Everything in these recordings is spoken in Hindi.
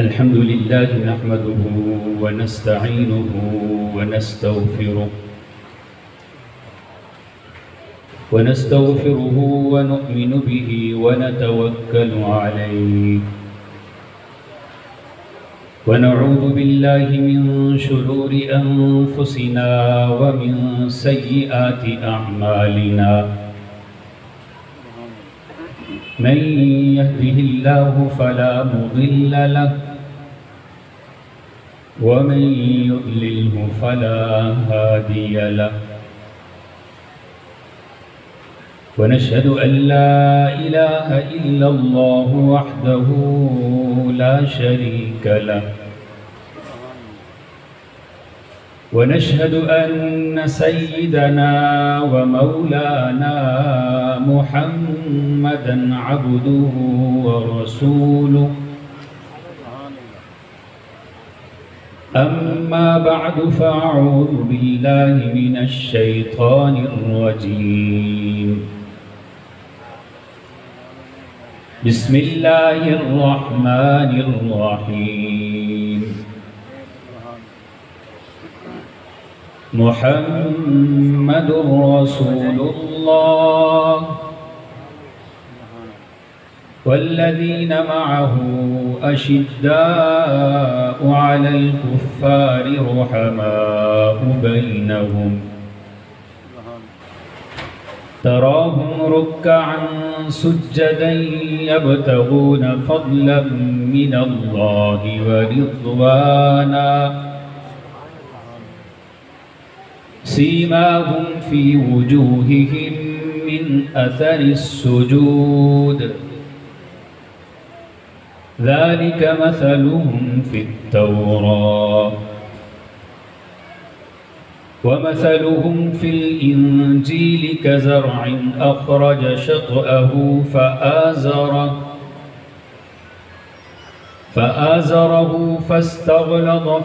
अल्हम्दुलिल्लाह नहमदुहु व नस्तईनुहु व नस्तगफिरुहु व नु'मिनु बिही व नतवक्कलु अलैहि व नऊज़ु बिल्लाहि मिन शुरूरि अनफुसिना व मिन सय्यिआति अअमालिना मन यहदिहिल्लाहु फला मुदिल्ल लहु व मन युद्लिल्हु फला हादिय लहु व नशहदु अन ला इलाहा इल्लल्लाहु वहदहु ला शरीक लहु व नशहदु अन्न सय्यिदना व मौलाना मुहम्मदन अब्दुहु व रसूलुहु अम्मा बअदु फ़अऊज़ु बिल्लाहि मिनश शैतानिर रजीम बिस्मिल्लाहिर रहमानिर रहीम मुहम्मदुर रसूलुल्लाह वल्लज़ीना मअहु अशिद्दाउ अलल कुफ़्फ़ारि रुहमाउ बैनहुम तराहुम रुक्कअन सुज्जदन यब्तगून फ़ज़लन मिनल्लाहि व रिज़वाना सीमाहुम फ़ी वुजूहिहिम मिन अथरिस सुजूद ज़ालिक मसलुहुम फ़ित्तौरात व मसलुहुम फ़िल इंजील कज़रअन अख़रज शतअहु फ़आज़रहु फ़ास्तग़लज़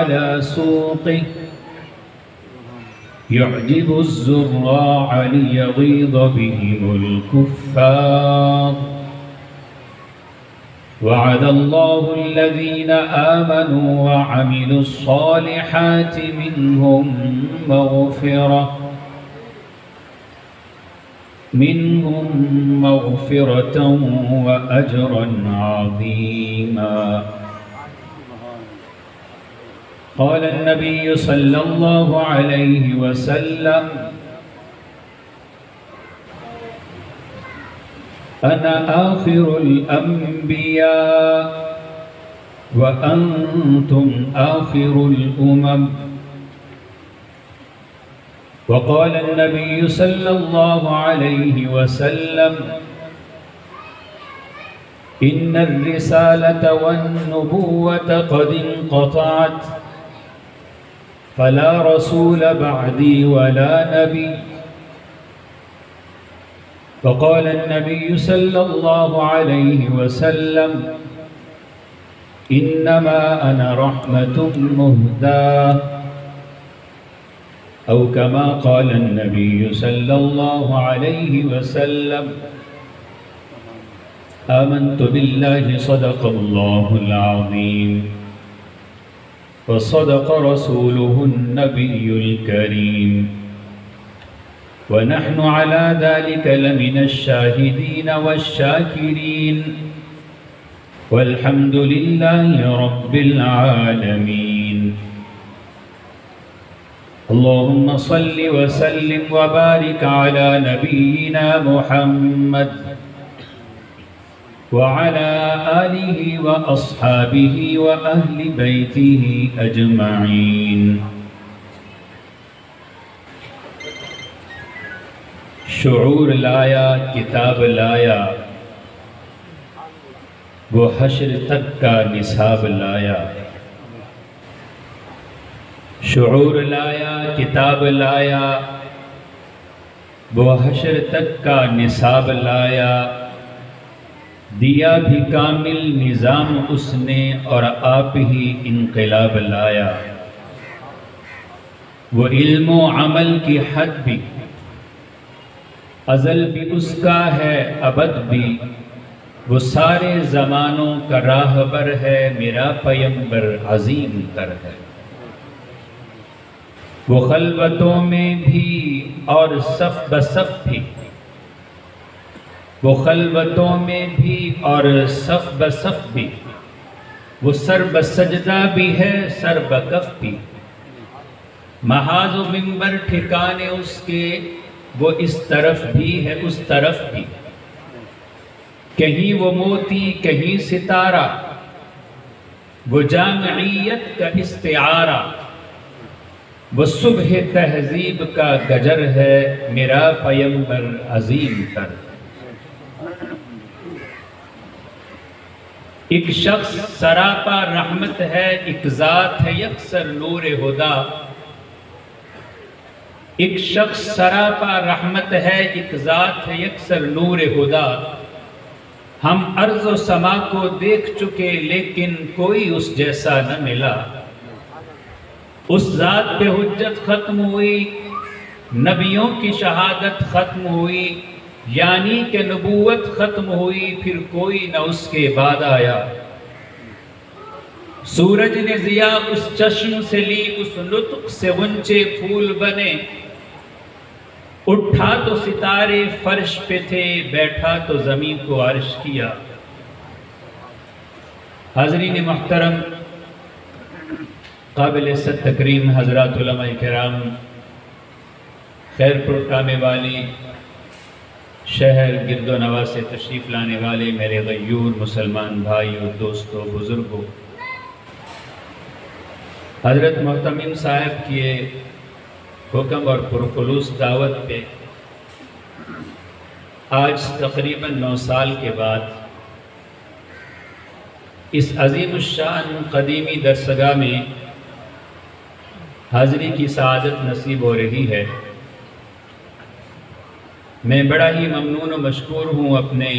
अला सूक़िहि युअजिबु ज़ुर्राअ लियग़ीज़ बिहिमुल कुफ़्फ़ार वअद अल्लाहु अल्लज़ीना आमनू व अमिलुस्सालिहाति मिनहुम मग़फ़िरतन व अजरन अज़ीमा क़ाल अन्नबिय्यु सल्लल्लाहु अलैहि वसल्लम अना आखिरुल अंबिया व अंतुम आखिरुल उमम व क़ाल अन्नबिय्यु सल्लल्लाहु अलैहि वसल्लम इन्नर रिसालत वन्नुबुव्वत क़द इंक़तअत फला रसूल बअदी वला नबी वक़ाल अन्नबिय्यु सल्लल्लाहु अलैहि वसल्लम इन्नमा अना रहमतुम मुहदाह औ कमा क़ाल अन्नबिय्यु सल्लल्लाहु अलैहि वसल्लम आमन्तु बिल्लाहि सदक़ल्लाहुल अज़ीम व सदक़ रसूलुहुन नबियुल करीम व नहनु अला ज़ालिका लमिनश शाहिदीन वश्शाकिरीन वल्हम्दुलिल्लाहि रब्बिल आलमीन अल्लाहुम्मा सल्लि व सल्लिम व बारिक अला नबिय्यिना मुहम्मद व अला आलिहि व अस्हाबिहि व अहलि बैतिहि अजमईन। शुऊर लाया, किताब लाया, वो हश्र तक का निसाब लाया। शुऊर लाया, किताब लाया, वो हश्र तक का निसाब लाया। दिया भी कामिल निज़ाम उसने और आप ही इनक़िलाब लाया। वो इल्म व अमल की हद भी अज़ल भी उसका है, अबद भी वो सारे ज़मानों का राहबर है, मेरा पैगंबर अजीम तर है। वो खलवतों में भी और सफ बसफ भी, वो खलवतों में भी और सफ बसफ भी, वो सर बसजदा भी है, सर बकफ भी। महाज व मिंबर ठिकाने उसके, वो इस तरफ भी है उस तरफ भी। कहीं वो मोती कहीं सितारा, वो जामइयत का इस्तिआरा। वो सुबह तहजीब का गजर है, मेरा पैगंबर अजीम तर। एक शख्स सरापा रहमत है, एक ज़ात है यकसर नूर हुदा। एक शख्स सरापा रहमत है, एक ज़ात है यकसर नूर हुदा। हम अर्ज़ व समा को देख चुके लेकिन कोई उस जैसा न मिला। उस ज़ात पे हुज्जत ख़त्म हुई, नबियों की शहादत ख़त्म हुई, यानी कि नबूवत ख़त्म हुई, फिर कोई न उसके बाद आया। सूरज ने ज़िया उस चश्म से ली, उस लुत्फ़ से ऊंचे फूल बने। उठा तो सितारे फर्श पे थे, बैठा तो ज़मीन को अर्श किया। हाज़रीन मुहतरम, काबिल इज़्ज़त तकरीम हज़रात उलमाए किराम, खैरपुर कामे वाली शहर गिरदो नवा से तशरीफ़ लाने वाले मेरे गयूर मुसलमान भाइयों, दोस्तों, बुज़ुर्गों, हज़रत मोहतमिम साहब की हुक्म और पुरखुलूस दावत पे आज तकरीबन 9 साल के बाद इस अज़ीमुश्शान क़दीमी दरसगाह में हाज़री की सआदत नसीब हो रही है। मैं बड़ा ही ममनून व मशकूर हूँ अपने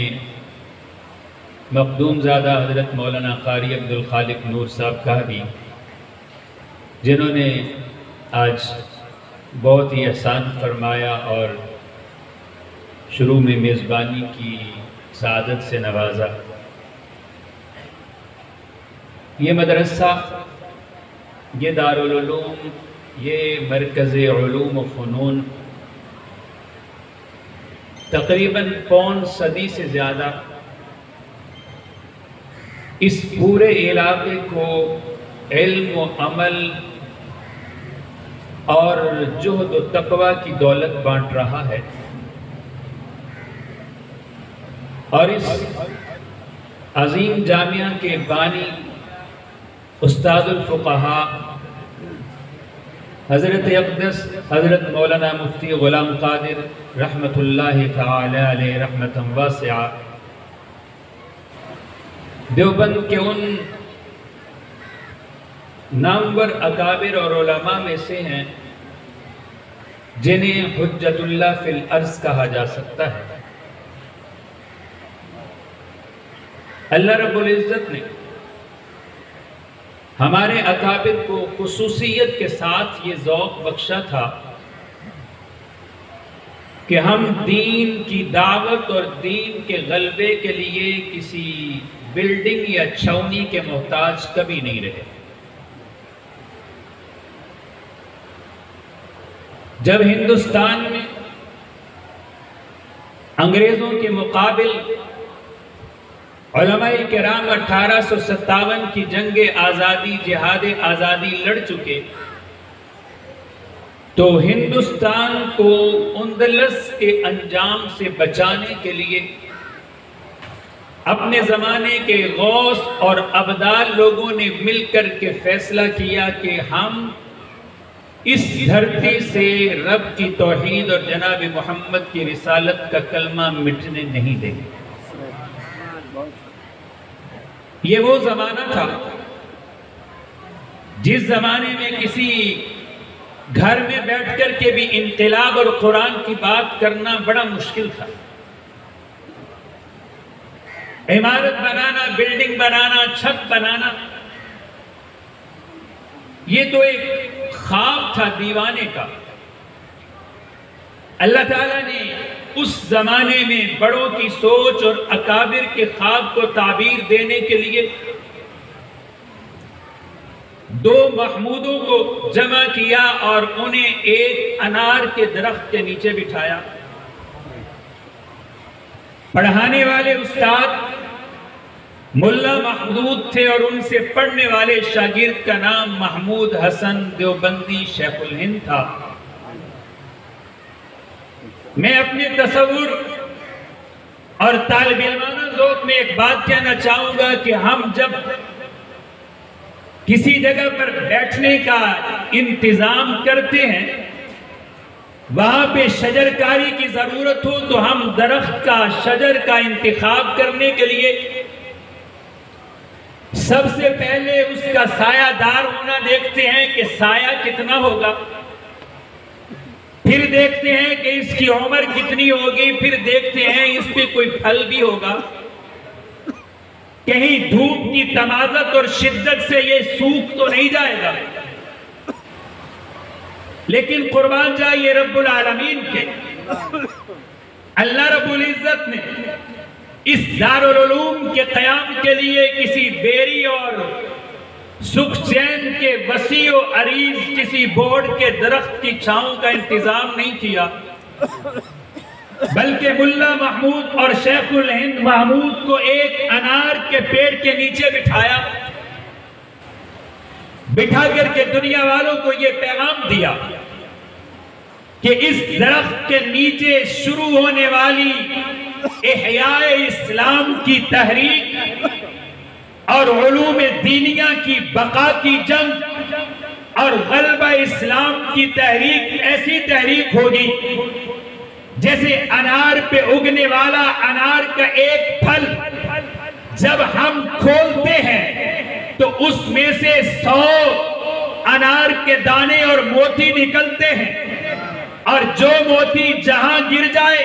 मखदूमज़ादा हज़रत मौलाना क़ारी अब्दुल खालिक नूर साहब का भी, जिन्होंने आज बहुत ही एहसान फरमाया और शुरू में मेज़बानी की सआदत से नवाजा। ये मदरसा, ये दारुल उलूम, ये मरकज़ उलूम व फ़नून तकरीबन पौन सदी से ज़्यादा इस पूरे इलाके को इल्म व अमल और जुहद व तक़वा की दौलत बांट रहा है। और इस अज़ीम जामिया के बानी उस्तादुल फ़ुक़हा हज़रत अक़दस हज़रत मौलाना मुफ्ती ग़ुलाम क़ादिर रहमतुल्लाहि तआला अलैहि रहमतन वासिआ देवबंद के उन नामवर अकाबिर और उलमा में से हैं जिन्हें हुज्जतुल्लाह फिल अर्ज़ कहा जा सकता है। अल्लाह रब्बुल इज़्ज़त ने हमारे अकाबिर को खुसूसियत के साथ ये ज़ौक़ बख्शा था कि हम दीन की दावत और दीन के गलबे के लिए किसी बिल्डिंग या छावनी के मोहताज कभी नहीं रहे। जब हिंदुस्तान में अंग्रेज़ों के मुकाबिल उलमाए किराम 1857 की जंग आज़ादी, जिहाद आज़ादी लड़ चुके, तो हिंदुस्तान को उंदलस के अंजाम से बचाने के लिए अपने ज़माने के गौस और अब्दाल लोगों ने मिलकर के फैसला किया कि हम इस धरती से रब की तौहीद और जनाब मोहम्मद की रिसालत का कलमा मिटने नहीं देंगे। ये वो ज़माना था जिस ज़माने में किसी घर में बैठकर के भी इनकलाब और कुरान की बात करना बड़ा मुश्किल था। इमारत बनाना, बिल्डिंग बनाना, छत बनाना, ये तो एक ख्वाब था दीवाने का। अल्लाह ताला ने उस जमाने में बड़ों की सोच और अकाबिर के ख्वाब को ताबीर देने के लिए दो महमूदों को जमा किया और उन्हें एक अनार के दरख्त के नीचे बिठाया। पढ़ाने वाले उस्ताद मुल्ला महमूद थे और उनसे पढ़ने वाले शागिर्द का नाम महमूद हसन देवबंदी शेखुल हिंद था। मैं अपने तसव्वुर और तालिब-इल्माना ज़ौक़ में एक बात कहना चाहूंगा कि हम जब किसी जगह पर बैठने का इंतजाम करते हैं, वहां पे शजरकारी की जरूरत हो तो हम दरख्त का, शजर का इंतखाब करने के लिए सबसे पहले उसका सायादार होना देखते हैं कि साया कितना होगा, फिर देखते हैं कि इसकी उम्र कितनी होगी, फिर देखते हैं इस पे कोई फल भी होगा, कहीं धूप की तमाजत और शिद्दत से ये सूख तो नहीं जाएगा। लेकिन कुर्बान जाइए रब्बुल आलमीन के, अल्लाह रब्बुल इज्जत ने इस दारुल उलूम के क़याम के लिए किसी बेरी और सुख चैन के वसी और अरीज किसी बोर्ड के दरख्त की छांव का इंतजाम नहीं किया, बल्कि मुल्ला महमूद और शेखुल हिंद महमूद को एक अनार के पेड़ के नीचे बिठाया, बिठा करके दुनिया वालों को यह पैगाम दिया कि इस दरख्त के नीचे शुरू होने वाली इहयाए इस्लाम की तहरीक और उलूम दीनिया की बका की जंग और गलबा इस्लाम की तहरीक ऐसी तहरीक होगी जैसे अनार पे उगने वाला अनार का एक फल जब हम खोलते हैं तो उसमें से 100 अनार के दाने और मोती निकलते हैं, और जो मोती जहां गिर जाए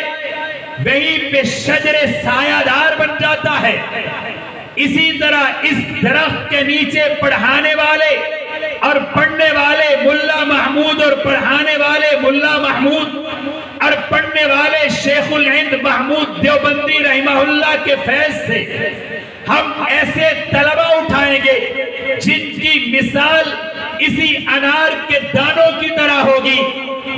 वहीं पे शजरे सायादार बन जाता है। इसी तरह इस दरख्त के नीचे पढ़ाने वाले और पढ़ने वाले मुल्ला महमूद और पढ़ाने वाले मुल्ला महमूद और पढ़ने वाले शेखुल हिंद महमूद देवबंदी रहमहुल्लाह के फैज से हम ऐसे तलबा उठाएंगे जिनकी मिसाल इसी अनार के दानों की तरह होगी,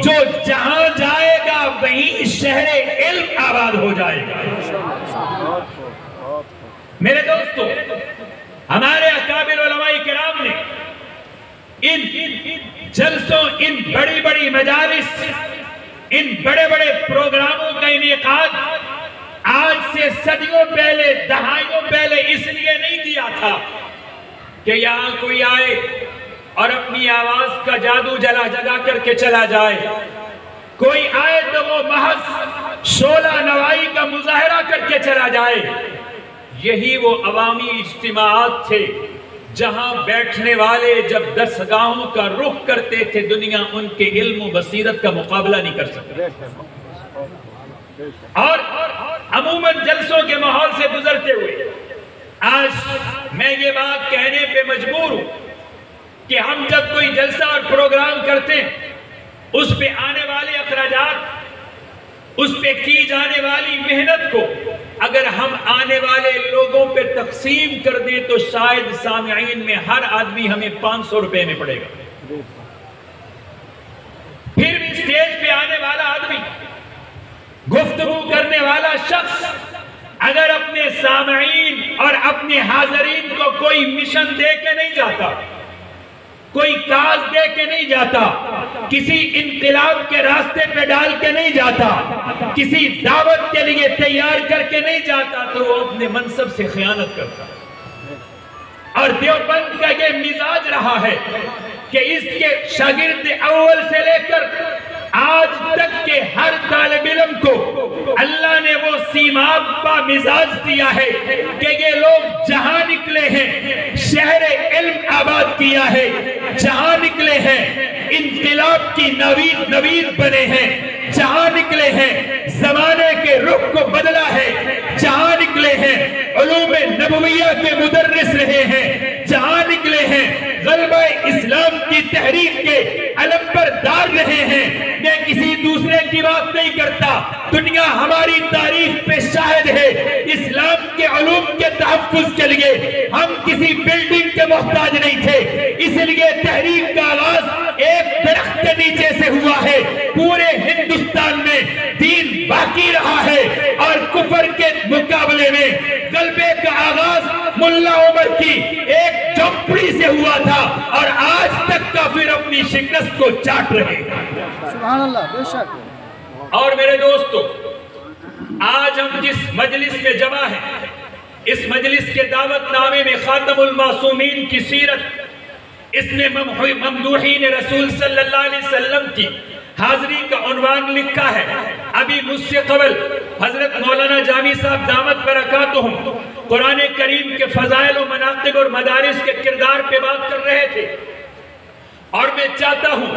जो जहां जाएगा वहीं शहरे इल्म आबाद हो जाएगा। मेरे दोस्तों, हमारे अकाबिर उलमाए किराम ने इन जलसों, इन बड़ी बड़ी मजालिस, इन बड़े बड़े प्रोग्रामों का इनेकाद आज से सदियों पहले, दहाइयों पहले इसलिए नहीं किया था कि यहां कोई आए और अपनी आवाज का जादू जगा करके चला जाए, कोई आए तो वो महज शोला नवाई का मुजाहरा करके चला जाए। यही वो अवामी इज्तिमाआत थे जहां बैठने वाले जब दरसगाहों का रुख करते थे, दुनिया उनके इल्म व बसीरत का मुकाबला नहीं कर सकती। और अमूमन जलसों के माहौल से गुजरते हुए आज मैं ये बात कहने पे मजबूर हूं कि हम जब कोई जलसा और प्रोग्राम करते हैं, उस पे आने वाले अखराजात, उस पे की जाने वाली मेहनत को अगर हम आने वाले लोगों पे तकसीम कर दें तो शायद सामिईन में हर आदमी हमें 500 रुपए में पड़ेगा। फिर भी स्टेज पे आने वाला आदमी, गुफ्तगू करने वाला शख्स अगर अपने सामिईन और अपने हाज़रीन को कोई मिशन दे के नहीं जाता, कोई काज दे के नहीं जाता, किसी इनकलाब के रास्ते पे डाल के नहीं जाता, किसी दावत के लिए तैयार करके नहीं जाता, तो वो अपने मनसब से खयानत करता। और देवबंद का ये मिजाज रहा है कि इसके शागिर्द अव्वल से लेकर आज तक के हर तालिब इल्म को अल्लाह ने वो सीमाबा मिजाज दिया है कि ये लोग जहां निकले हैं शहरे इल्म आबाद किया है, जहां निकले हैं इनकलाब की नवीद बने हैं, जहां निकले हैं जमाने के रुख को बदला है, जहां निकले हैं उलूम नबविया के मुदर्रिस रहे हैं, जहां निकले हैं गलबा इस्लाम की तहरीक के अलंबरदार रहे हैं। मैं किसी दूसरे दूसरे की बात नहीं करता। दुनिया हमारी तारीख पे शाहिद है। इस्लाम के उलूम के तहफ्फुज़ के लिए हम किसी बिल्डिंग के मोहताज नहीं थे, इसलिए तहरीक का आगाज एक दरख्त के नीचे से हुआ है। पूरे हिंदुस्तान में दीन बाकी रहा है और कुफर के मुकाबले में गलबे का आगाज मुल्ला उमर की एक झोपड़ी से हुआ था और आज तक काफिर अपनी शिकस्त को चाट रहे हैं। सुभान अल्लाह, बेशक। और मेरे दोस्तों, आज हम जिस मजलिस में जमा हैं, इस मजलिस के दावतनामे में खातमुल मासूमीन की सीरत, इसमें ममदूहीन रसूल सल्लल्लाहु अलैहि वसल्लम की हाजिरी का उन्वान लिखा है। अभी मुझसे कबल हजरत मौलाना जामी साहब दामत बरकातुहुम कुरान करीम के फजाइल और मनाक़िब और मदारिस के किरदार पे बात कर रहे थे, और मैं चाहता हूं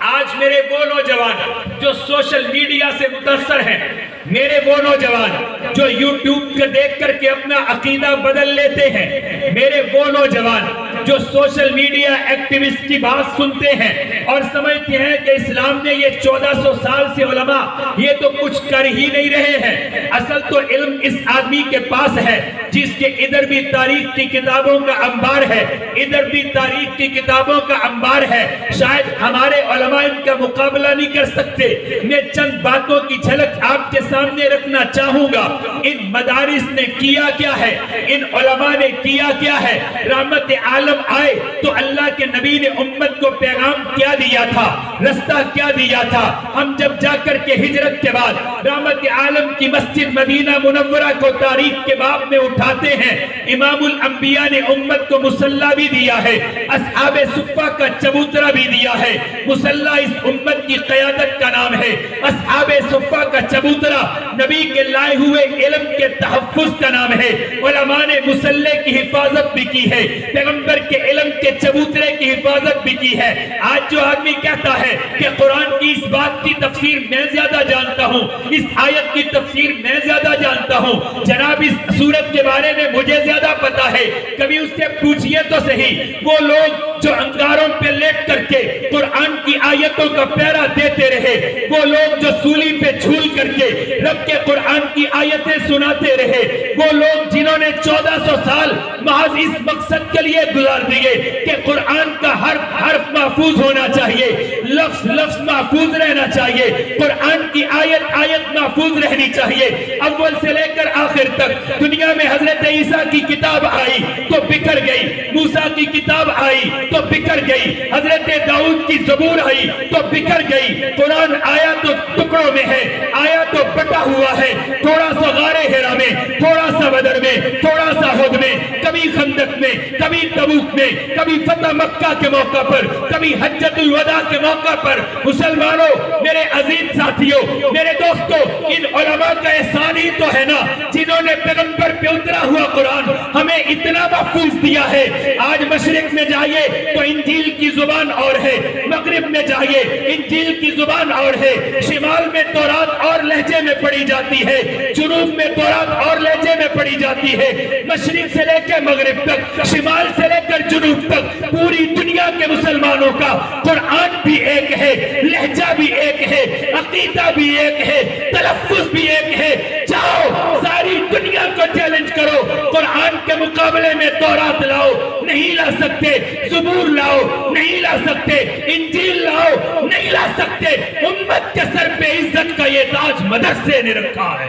आज मेरे वो नौजवान जो सोशल मीडिया से मुतासर हैं, मेरे वो नौजवान जो यूट्यूब पे देख करके अपना अकीदा बदल लेते हैं, मेरे वो नौजवान जो सोशल मीडिया एक्टिविस्ट की बात सुनते हैं और समझते हैं कि इस्लाम ने ये 1400 साल से उलमा ये तो कुछ कर ही नहीं रहे हैं। असल तो इल्म इस आदमी के पास है जिसके इधर भी तारीख की किताबों का अंबार है, इधर भी तारीख की किताबों का अंबार है। शायद हमारे उलमा इनका मुकाबला नहीं कर सकते। मैं चंद बातों की झलक आपके सामने रखना चाहूंगा। इन मदारिस ने किया क्या है, इन उलमा ने किया क्या है। रहमत आलम आए तो अल्लाह के नबी ने उम्मत को पैगाम क्या दिया था, रास्ता क्या दिया था। हम जब जाकर के हिजरत के बाद रहमत आलम की मस्जिद मदीना मुनव्वरा को तारीख के बाब में उठाते हैं, इमामुल अंबिया ने उम्मत को मुसल्ला भी दिया है, असहाबे सुफ़्फ़ा का चबूतरा भी दिया है। मुसल्ला इस उम्मत की क़यादत का नाम है, असहाबे सुफ़्फ़ा का चबूतरा नबी के लाए हुए इल्म के तहफ़्फ़ुज़ का नाम है। उलमा ने मुसल्ले की हिफाजत भी की है, पैगंबर के इल्म के चबूतरे की हिफाजत भी की है। आज जो आदमी कहता है कि कुरान की इस बात की तफसीर मैं ज्यादा जानता हूँ, इस आयत की तफसीर मैं ज्यादा जानता हूँ, जनाब इस सूरत के बारे में मुझे ज्यादा पता है, कभी उससे पूछिए तो सही। वो लोग जो अंगारों पे लेट करके कुरान की आयतों का प्यारा देते रहे, वो लोग जो सूली पे झूल करके रब के कुरान की आयतें सुनाते रहे, वो लोग जिन्होंने 1400 साल महज इस मकसद के लिए गुजार दिए कि कुरान का हर हर्फ महफूज होना चाहिए, लफ्ज लफ्ज महफूज रहना चाहिए, कुरान की आयत आयत महफूज रहनी चाहिए। अव्वल से लेकर आखिर तक दुनिया में हजरत ईसा की किताब आई तो बिखर गई, मूसा की किताब आई तो बिखर गई, हजरत दाऊद की ज़बूर आई तो बिखर गई। कुरान आया तो टुकड़ों में है, आया तो बटा हुआ है, थोड़ा सा गारे हिरा में, थोड़ा सा बदर में, थोड़ा सा हुद में, कभी खंदक में, कभी तबूक में, कभी फतह मक्का के मौका पर, कभी हज्जतुल वदा के मौका पर। मुसलमानों, मेरे अजीज साथियों, मेरे दोस्तों, इन उलमा का एहसान ही तो है ना जिन्होंने पैगंबर पे उतरा हुआ कुरान हमें इतना महफूज दिया है। आज मशरिक में जाइए तो इंजील की जुबान और है, मगरिब में जाइए इंजील की जुबान और है, शिमाल में तौरात और लहजे में पढ़ी जाती है, जुनूब में तौरात और लहजे में पढ़ी जाती है। मशरिक से लेकर मगरिब तक, शिमाल से लेकर जुनूब तक पूरी दुनिया के मुसलमानों का कुरान भी एक है, लहजा भी एक है, अकीदा भी एक है, तलफ्फुज़ भी एक है। जाओ सारी दुनिया को चैलेंज करो, कुरान के मुकाबले में तौरात लाओ, नहीं ला सकते, ज़बूर लाओ, नहीं ला सकते, इंजील लाओ, नहीं ला सकते। उम्मत के सर पे इज्जत का ये ताज मदरसे ने रखा है।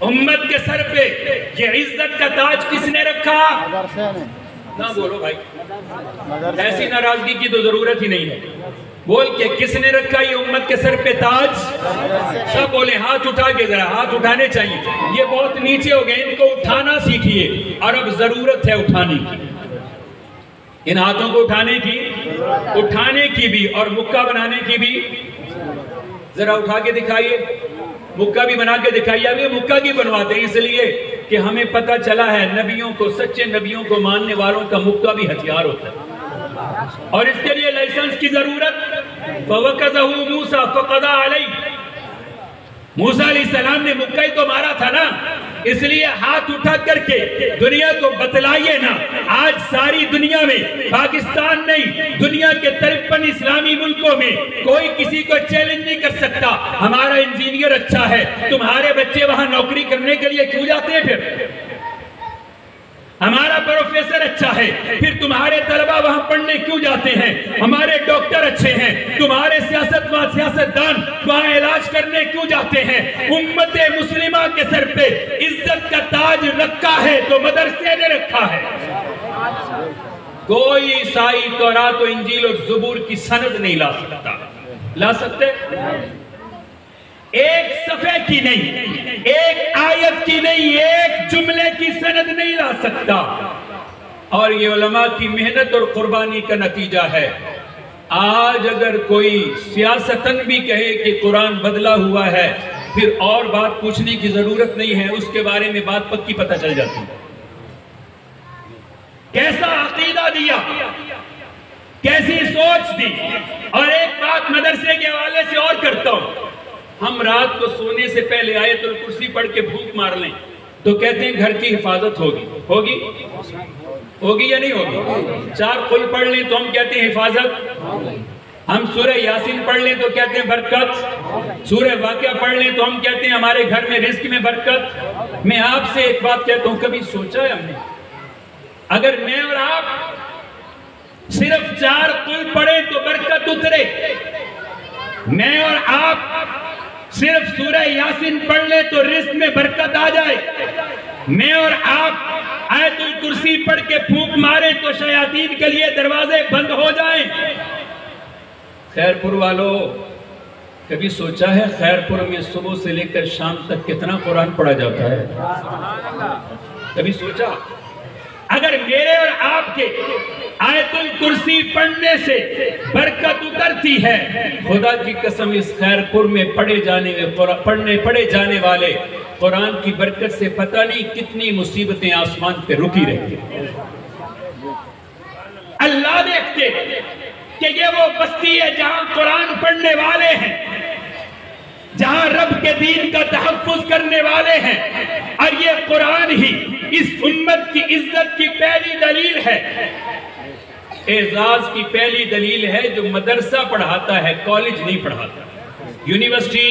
उम्मत के सर पे ये इज्जत का ताज किसने रखा? ना बोलो भाई, ऐसी नाराजगी की तो जरूरत ही नहीं है। बोल के किसने रखा ये उम्मत के सर पे ताज? सब बोले हाथ उठा के, जरा हाथ उठाने चाहिए। ये बहुत नीचे हो गए, इनको उठाना सीखिए और अब जरूरत है उठाने की, इन हाथों को उठाने की भी और मुक्का बनाने की भी। जरा उठा के दिखाइए, मुक्का भी बना के दिखाइए। अब ये मुक्का की बनवाते हैं इसलिए कि हमें पता चला है नबियों को, सच्चे नबियों को मानने वालों का मुक्का भी हथियार होता है और इसके लिए लाइसेंस की जरूरत। फवकज़हु मूसा फक़दा अलैहि, मूसा अलैहिस्सलाम ने मुक्का ही तो मारा था ना, इसलिए हाथ उठा करके दुनिया को बतलाइए ना। आज सारी दुनिया में, पाकिस्तान नहीं, दुनिया के 53 इस्लामी मुल्कों में कोई किसी को चैलेंज नहीं कर सकता। हमारा इंजीनियर अच्छा है, तुम्हारे बच्चे वहां नौकरी करने के लिए क्यों जाते हैं? फिर हमारा प्रोफेसर अच्छा है, फिर तुम्हारे तलबा वहां पढ़ने क्यों जाते हैं? हमारे डॉक्टर अच्छे हैं, तुम्हारे सियासतदान वहां इलाज करने क्यों जाते हैं? उम्मते मुस्लिमा के सर पे इज्जत का ताज रखा है तो मदरसे ने रखा है। कोई ईसाई तौरात और इंजील और ज़बूर की सनद नहीं ला सकता। ला सकते? एक सफ़े की नहीं, एक आयत की नहीं, एक जुमले की सनद नहीं ला सकता। और ये उलमा की मेहनत और कुर्बानी का नतीजा है। आज अगर कोई सियासतन भी कहे कि कुरान बदला हुआ है, फिर और बात पूछने की जरूरत नहीं है, उसके बारे में बात पक्की पता चल जाती है। कैसा अकीदा दिया, कैसी सोच दी। और एक बात मदरसे के हवाले से और करता हूं, हम रात को सोने से पहले आयतुल कुर्सी पढ़ के भूख मार लें तो कहते हैं घर की हिफाजत होगी। होगी? होगी या नहीं होगी? 4 कुल पढ़ लें तो हम कहते हैं हिफाजत। हम सूरह यासीन पढ़ लें तो कहते हैं बरकत। सूरह वाक़िया पढ़ लें तो हम कहते हैं हमारे घर में रिस्क में बरकत। मैं आपसे एक बात कहता हूं, कभी सोचा है हमने, अगर मैं और आप सिर्फ 4 कुल पढ़े तो बरकत उतरे? मैं और आप सिर्फ सूरह यासीन पढ़ ले तो रिस्क में बरकत आ जाए? मैं और आप आयतुल कुर्सी पढ़ के फूंक मारे तो शयातीन के लिए दरवाजे बंद हो जाएं? खैरपुर वालों, कभी सोचा है खैरपुर में सुबह से लेकर शाम तक कितना कुरान पढ़ा जाता है? कभी सोचा? अगर मेरे और आपके आयतुल कुर्सी पढ़ने से बरकत उतरती है, खुदा की कसम इस खैरपुर में पढ़े जाने वाले कुरान की बरकत से पता नहीं कितनी मुसीबतें आसमान पे रुकी रहती। अल्लाह देखते कि ये वो बस्ती है जहां कुरान पढ़ने वाले हैं, जहां रब के दीन का तहफ्फुज करने वाले हैं। और ये कुरान ही इस उम्मत की इज्जत की पहली दलील है, एजाज की पहली दलील है। जो मदरसा पढ़ाता है, कॉलेज नहीं पढ़ाता, यूनिवर्सिटी।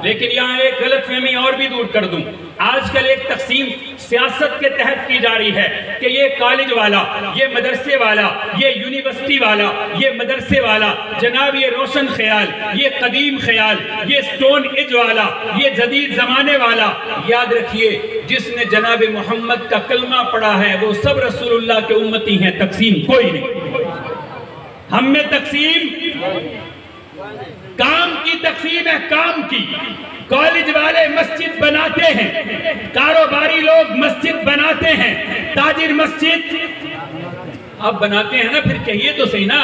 लेकिन यहाँ एक गलतफहमी और भी दूर कर दूं, आजकल एक तकसीम सियासत के तहत की जा रही है कि ये कॉलेज वाला, ये मदरसे वाला, ये यूनिवर्सिटी वाला, ये मदरसे वाला, जनाब ये रोशन ख्याल, ये कदीम ख्याल, ये स्टोन एज वाला, ये जदीद जमाने वाला। याद रखिए, जिसने जनाब मोहम्मद का कलमा पढ़ा है वो सब रसूलुल्लाह के उम्मती हैं, तकसीम कोई नहीं। हम में तकसीम काम की तकसीम है, काम की। कॉलेज वाले मस्जिद बनाते हैं, कारोबारी लोग मस्जिद बनाते हैं, ताजिर मस्जिद अब बनाते हैं ना, फिर कहिए तो सही ना,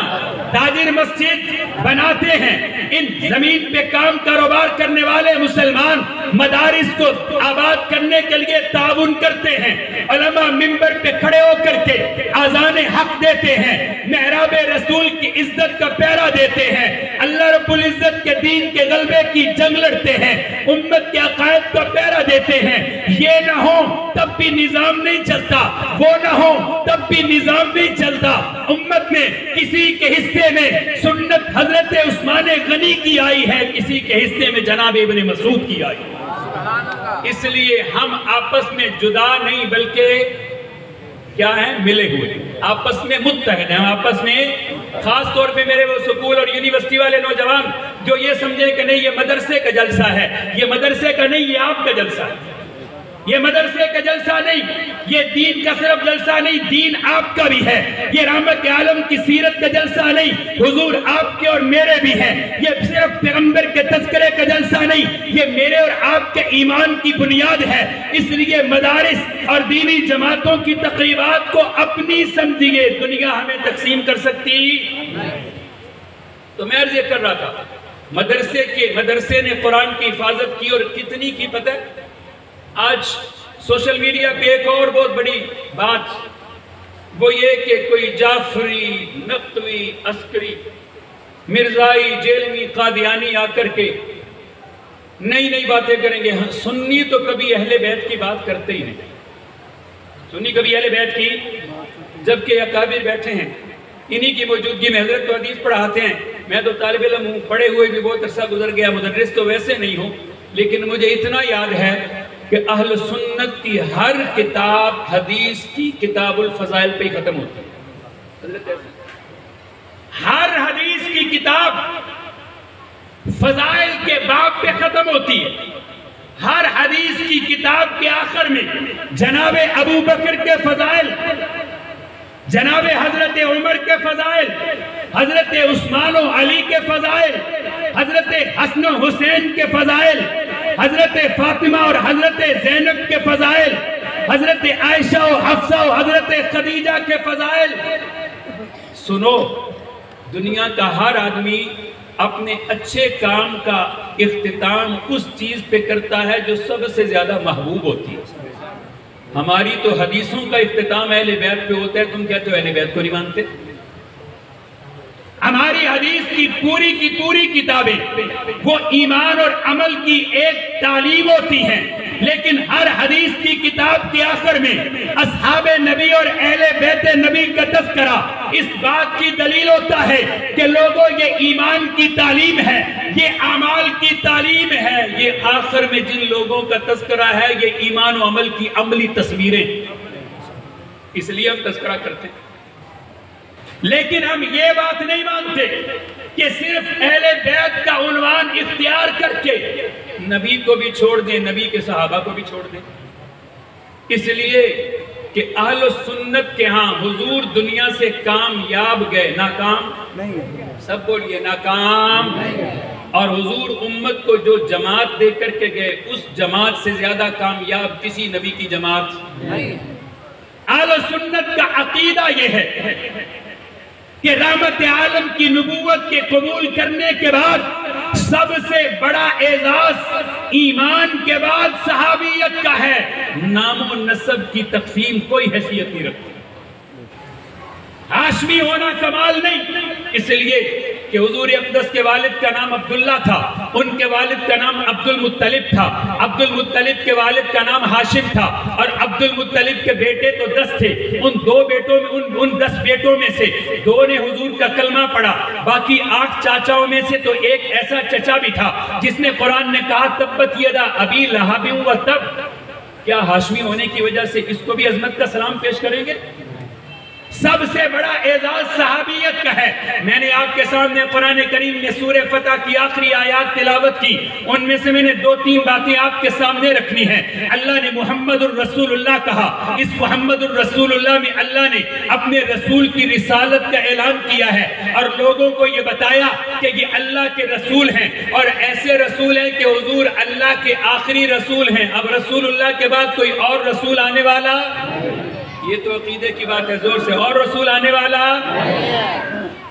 ताजिर मस्जिद बनाते हैं। इन जमीन पे काम कारोबार करने वाले मुसलमान मदारिस को आबाद करने के लिए ताउन करते हैं। उलमा मिंबर पे खड़े होकर के आज़ान हक देते हैं, मेहराब रसूल की इज्जत का पहरा देते हैं, अल्लाह रब्बुल इज्जत के दीन के गलबे की जंग लड़ते हैं, उम्मत के अकायद का पहरा देते हैं। ये ना हो तब भी निजाम नहीं चलता, वो ना हो तब भी निजाम नहीं चलता। उम्मत में किसी के हिस्से में सुन्नत हजरत उस्मान गनी की आई है, किसी के हिस्से में जनाब इब्न मसूद की आई। इसलिए हम आपस में जुदा नहीं बल्कि क्या है, मिले हुए, आपस में मुत्तहद हैं। आपस में खास तौर पे मेरे वो स्कूल और यूनिवर्सिटी वाले नौजवान जो ये समझे कि नहीं ये मदरसे का जलसा है, ये मदरसे का नहीं, ये आपका जलसा है। ये मदरसे का जलसा नहीं, ये दीन का सिर्फ जलसा नहीं, दीन आपका भी है। ये रहमत आलम की सीरत का जलसा नहीं, हुजूर आपके और मेरे भी है। ये सिर्फ पैगंबर के तज़किरे का जलसा नहीं, ये मेरे और आपके ईमान की बुनियाद है। इसलिए मदारिस और दीनी जमातों की तकरीबात को अपनी समझिए, दुनिया हमें तकसीम कर सकती। तो मैं अर्ज़ ये कर रहा था, मदरसे ने कुरान की हिफाजत की, और कितनी की पता है? आज सोशल मीडिया पे एक और बहुत बड़ी बात वो ये कि कोई जाफरी, नकवी, अस्करी, मिर्जाई, जेलवी, कादियानी आकर के नई नई बातें करेंगे। हाँ, सुन्नी तो कभी अहले बैत की बात करते ही नहीं। सुन्नी कभी अहले बैत की, जबकि अकाबिर बैठे हैं, इन्हीं की मौजूदगी में हजरत तो हदीस पढ़ाते हैं। मैं तो तालिब इल्म हूँ, पढ़े हुए भी बहुत अरसा गुजर गया, मुदर्रिस तो वैसे नहीं हूँ, लेकिन मुझे इतना याद है कि अहल सुन्नत की हर किताब हदीस की किताबुल फजाइल पे ही खत्म होती है। हर हदीस की किताब फजाइल के बाब पे खत्म होती है। हर हदीस की किताब के आखिर में जनाबे अबू बकर के फजाइल, जनाबे हजरत उमर के फजाइल, हजरत उस्मान और अली के फजाइल, हजरत हसन हुसैन के फजाइल, हजरत फातिमा और हजरत ज़ैनब के फजाइल, हजरत आयशा और हफ्सा और हजरत खदीजा के फजाइल। सुनो, दुनिया का हर आदमी अपने अच्छे काम का इख्तिताम उस चीज पे करता है जो सबसे ज्यादा महबूब होती है। हमारी तो हदीसों का इख्तिताम अहले बैत पे होता है, तुम कहते हो अहले बैत को नहीं मानते। हमारी हदीस की पूरी किताबें वो ईमान और अमल की एक तालीम होती हैं, लेकिन हर हदीस की किताब के आखिर में असहाबे नबी और अहले बैत नबी का तज़किरा इस बात की दलील होता है कि लोगों ये ईमान की तालीम है, ये अमाल की तालीम है। ये आखिर में जिन लोगों का तज़किरा है ये ईमान और अमल की अमली तस्वीरें, इसलिए हम तज़किरा करते हैं। लेकिन हम ये बात नहीं मानते कि सिर्फ अहले बैत का उन्वान इख्तियार करके नबी को भी छोड़ दें, नबी के सहाबा को भी छोड़ दें। इसलिए कि अहल सुन्नत के यहाँ हुजूर दुनिया से कामयाब गए, नाकाम नहीं। सब बोलिए नाकाम नहीं। और हुजूर उम्मत को जो जमात दे करके गए उस जमात से ज्यादा कामयाब किसी नबी की जमात नहीं। अहल सुन्नत का अकीदा यह है कि रहमत आलम की नबूवत के कबूल करने के बाद सबसे बड़ा एजाज ईमान के बाद सहाबियत का है। नामो नसब की तकसीम कोई हैसियत नहीं रखती। हाशमी होना कमाल नहीं, इसलिए कि हुजूर अक़दस के वालिद का नाम अब्दुल्ला था, उनके वालिद का नाम अब्दुल मुत्तलिब था, अब्दुल मुत्तलिब के वालिद का नाम हाशिम था, और अब्दुल मुत्तलिब के बेटे तो 10 थे। उन 2 बेटों में उन 10 बेटों में से 2 ने हुजूर का कलमा पढ़ा, बाकी 8 चाचाओं में से तो एक ऐसा चचा भी था जिसने कुरान ने कहा तब्बत यदा अबी लहब व तब। क्या हाशमी होने की वजह से इसको भी अजमत का सलाम पेश करेंगे? सबसे बड़ा एजाज सहाबियत का है। मैंने आपके सामने कुरान करीम में सूरह फतह की आखिरी आयत तिलावत की, उनमें से मैंने 2-3 बातें आपके सामने रखनी है। अल्लाह ने मुहम्मदुर रसूलुल्लाह कहा, इस मुहम्मदुर रसूलुल्लाह में अल्लाह ने अपने रसूल की रिसालत का ऐलान किया है और लोगों को ये बताया कि ये अल्लाह के रसूल हैं और ऐसे रसूल हैं कि हुजूर अल्लाह के आखिरी रसूल हैं। अब रसूलुल्लाह के बाद कोई और रसूल आने वाला, ये तो अकीदे की बात है, जोर से, और रसूल आने वाला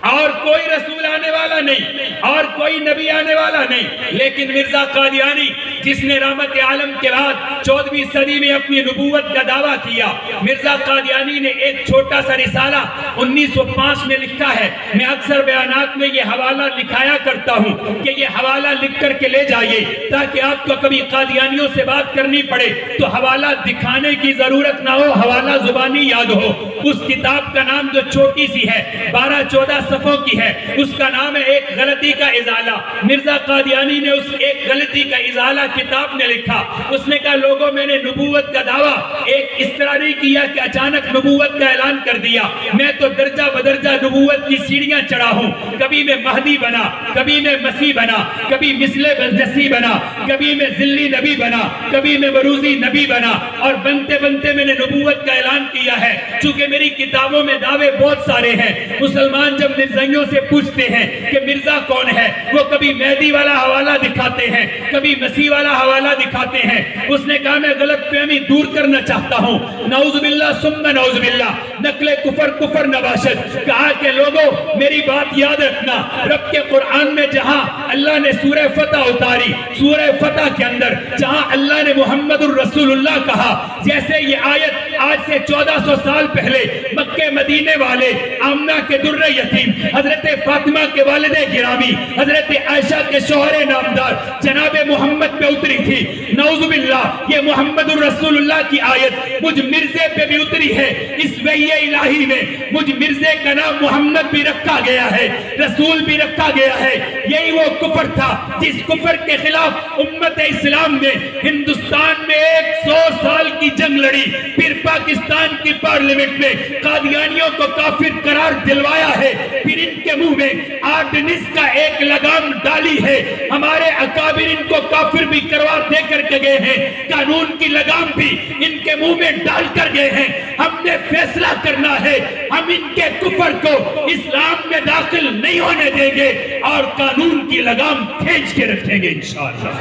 और कोई रसूल आने वाला नहीं और कोई नबी आने वाला नहीं। लेकिन मिर्जा कादियानी जिसने रहमत आलम के बाद 14वीं सदी में अपनी नबूवत का दावा किया, मिर्जा कादियानी ने एक छोटा सा रिसाला 1905 में लिखा है। मैं अक्सर बयानात में ये हवाला लिखाया करता हूँ कि ये हवाला लिख करके ले जाइए ताकि आपको कभी कादियानियों से बात करनी पड़े तो हवाला दिखाने की जरूरत ना हो, हवाला जुबानी याद हो। उस किताब का नाम जो छोटी सी है 12-14 सफ़ों की है, उसका नाम है एक गलती का इजाला। मिर्जा कादियानी ने उस एक गलती का इजाला किताब में लिखा। उसने कहा लोगों, मैंने नबूवत का दावा एक इस तरह नहीं किया कि अचानक नबूवत का ऐलान कर दिया। मैं तो दर्जा बदर्जा नबूवत की सीढ़ियां चढ़ा हूँ। कभी मैं महदी बना, कभी मैं मसीह बना, कभी मिसले बरजसी बना, कभी मैं जिल्ली नबी बना, कभी मैं बरूजी नबी बना, और बनते बनते मैंने नबूवत का ऐलान किया है। चूंकि मेरी किताबों में दावे बहुत सारे हैं, मुसलमान जब मिर्जाइयों से पूछते हैं कि मिर्जा कौन है, वो कभी मेहदी वाला हवाला दिखाते हैं, कभी मसीह वाला हवाला दिखाते हैं। उसने कहा मैं गलतफहमी दूर करना चाहता हूँ, नौजुबिल्लाह सुम्मा नौजुबिल्लाह, नकले कुफर कुफर नबाशत। कहा कि लोगों मेरी बात याद रखना, रब के कुरान में जहाँ अल्लाह ने सूरह फतह उतारी। सूरह फतह के अंदर जहां अल्लाह ने मुहम्मदुर रसूलुल्लाह कहा, जैसे ये आयत आज से 1400 साल पहले मक्के मदीने वाले आमना के दुर्रे यतीम हजरत फातिमा के वालिदे गिरामी हजरत आयशा के शोहरे नामदार जनाब मोहम्मद पे उतरी थी। नौजुबिल्लाह ये मुहम्मदुर रसूलुल्लाह की आयत मुझ मिर्जे पे भी उतरी है। इस वही इलाही में मुझ मिर्जे का नाम मोहम्मद भी रखा गया है, रसूल भी रखा गया है। यही वो कुफर था जिस कुफर के खिलाफ उम्मत इस्लाम ने हिंदुस्तान में 100 साल की जंग लड़ी, फिर पाकिस्तान की पार्लियामेंट में कादियानियों को काफिर करार दिलवाया है, फिर इनके मुंह में आर्डनेंस का एक लगाम डाली है। हमारे अकाबिर इनको काफिर भी करार दे करके गए हैं, कानून की लगाम भी इनके मुंह में डाल कर गए हैं। हमने फैसला करना है, हम इनके कुफर को इस्लाम में दाखिल नहीं होने देंगे और कानून की लगाम खींच के रखेंगे इंशाअल्लाह,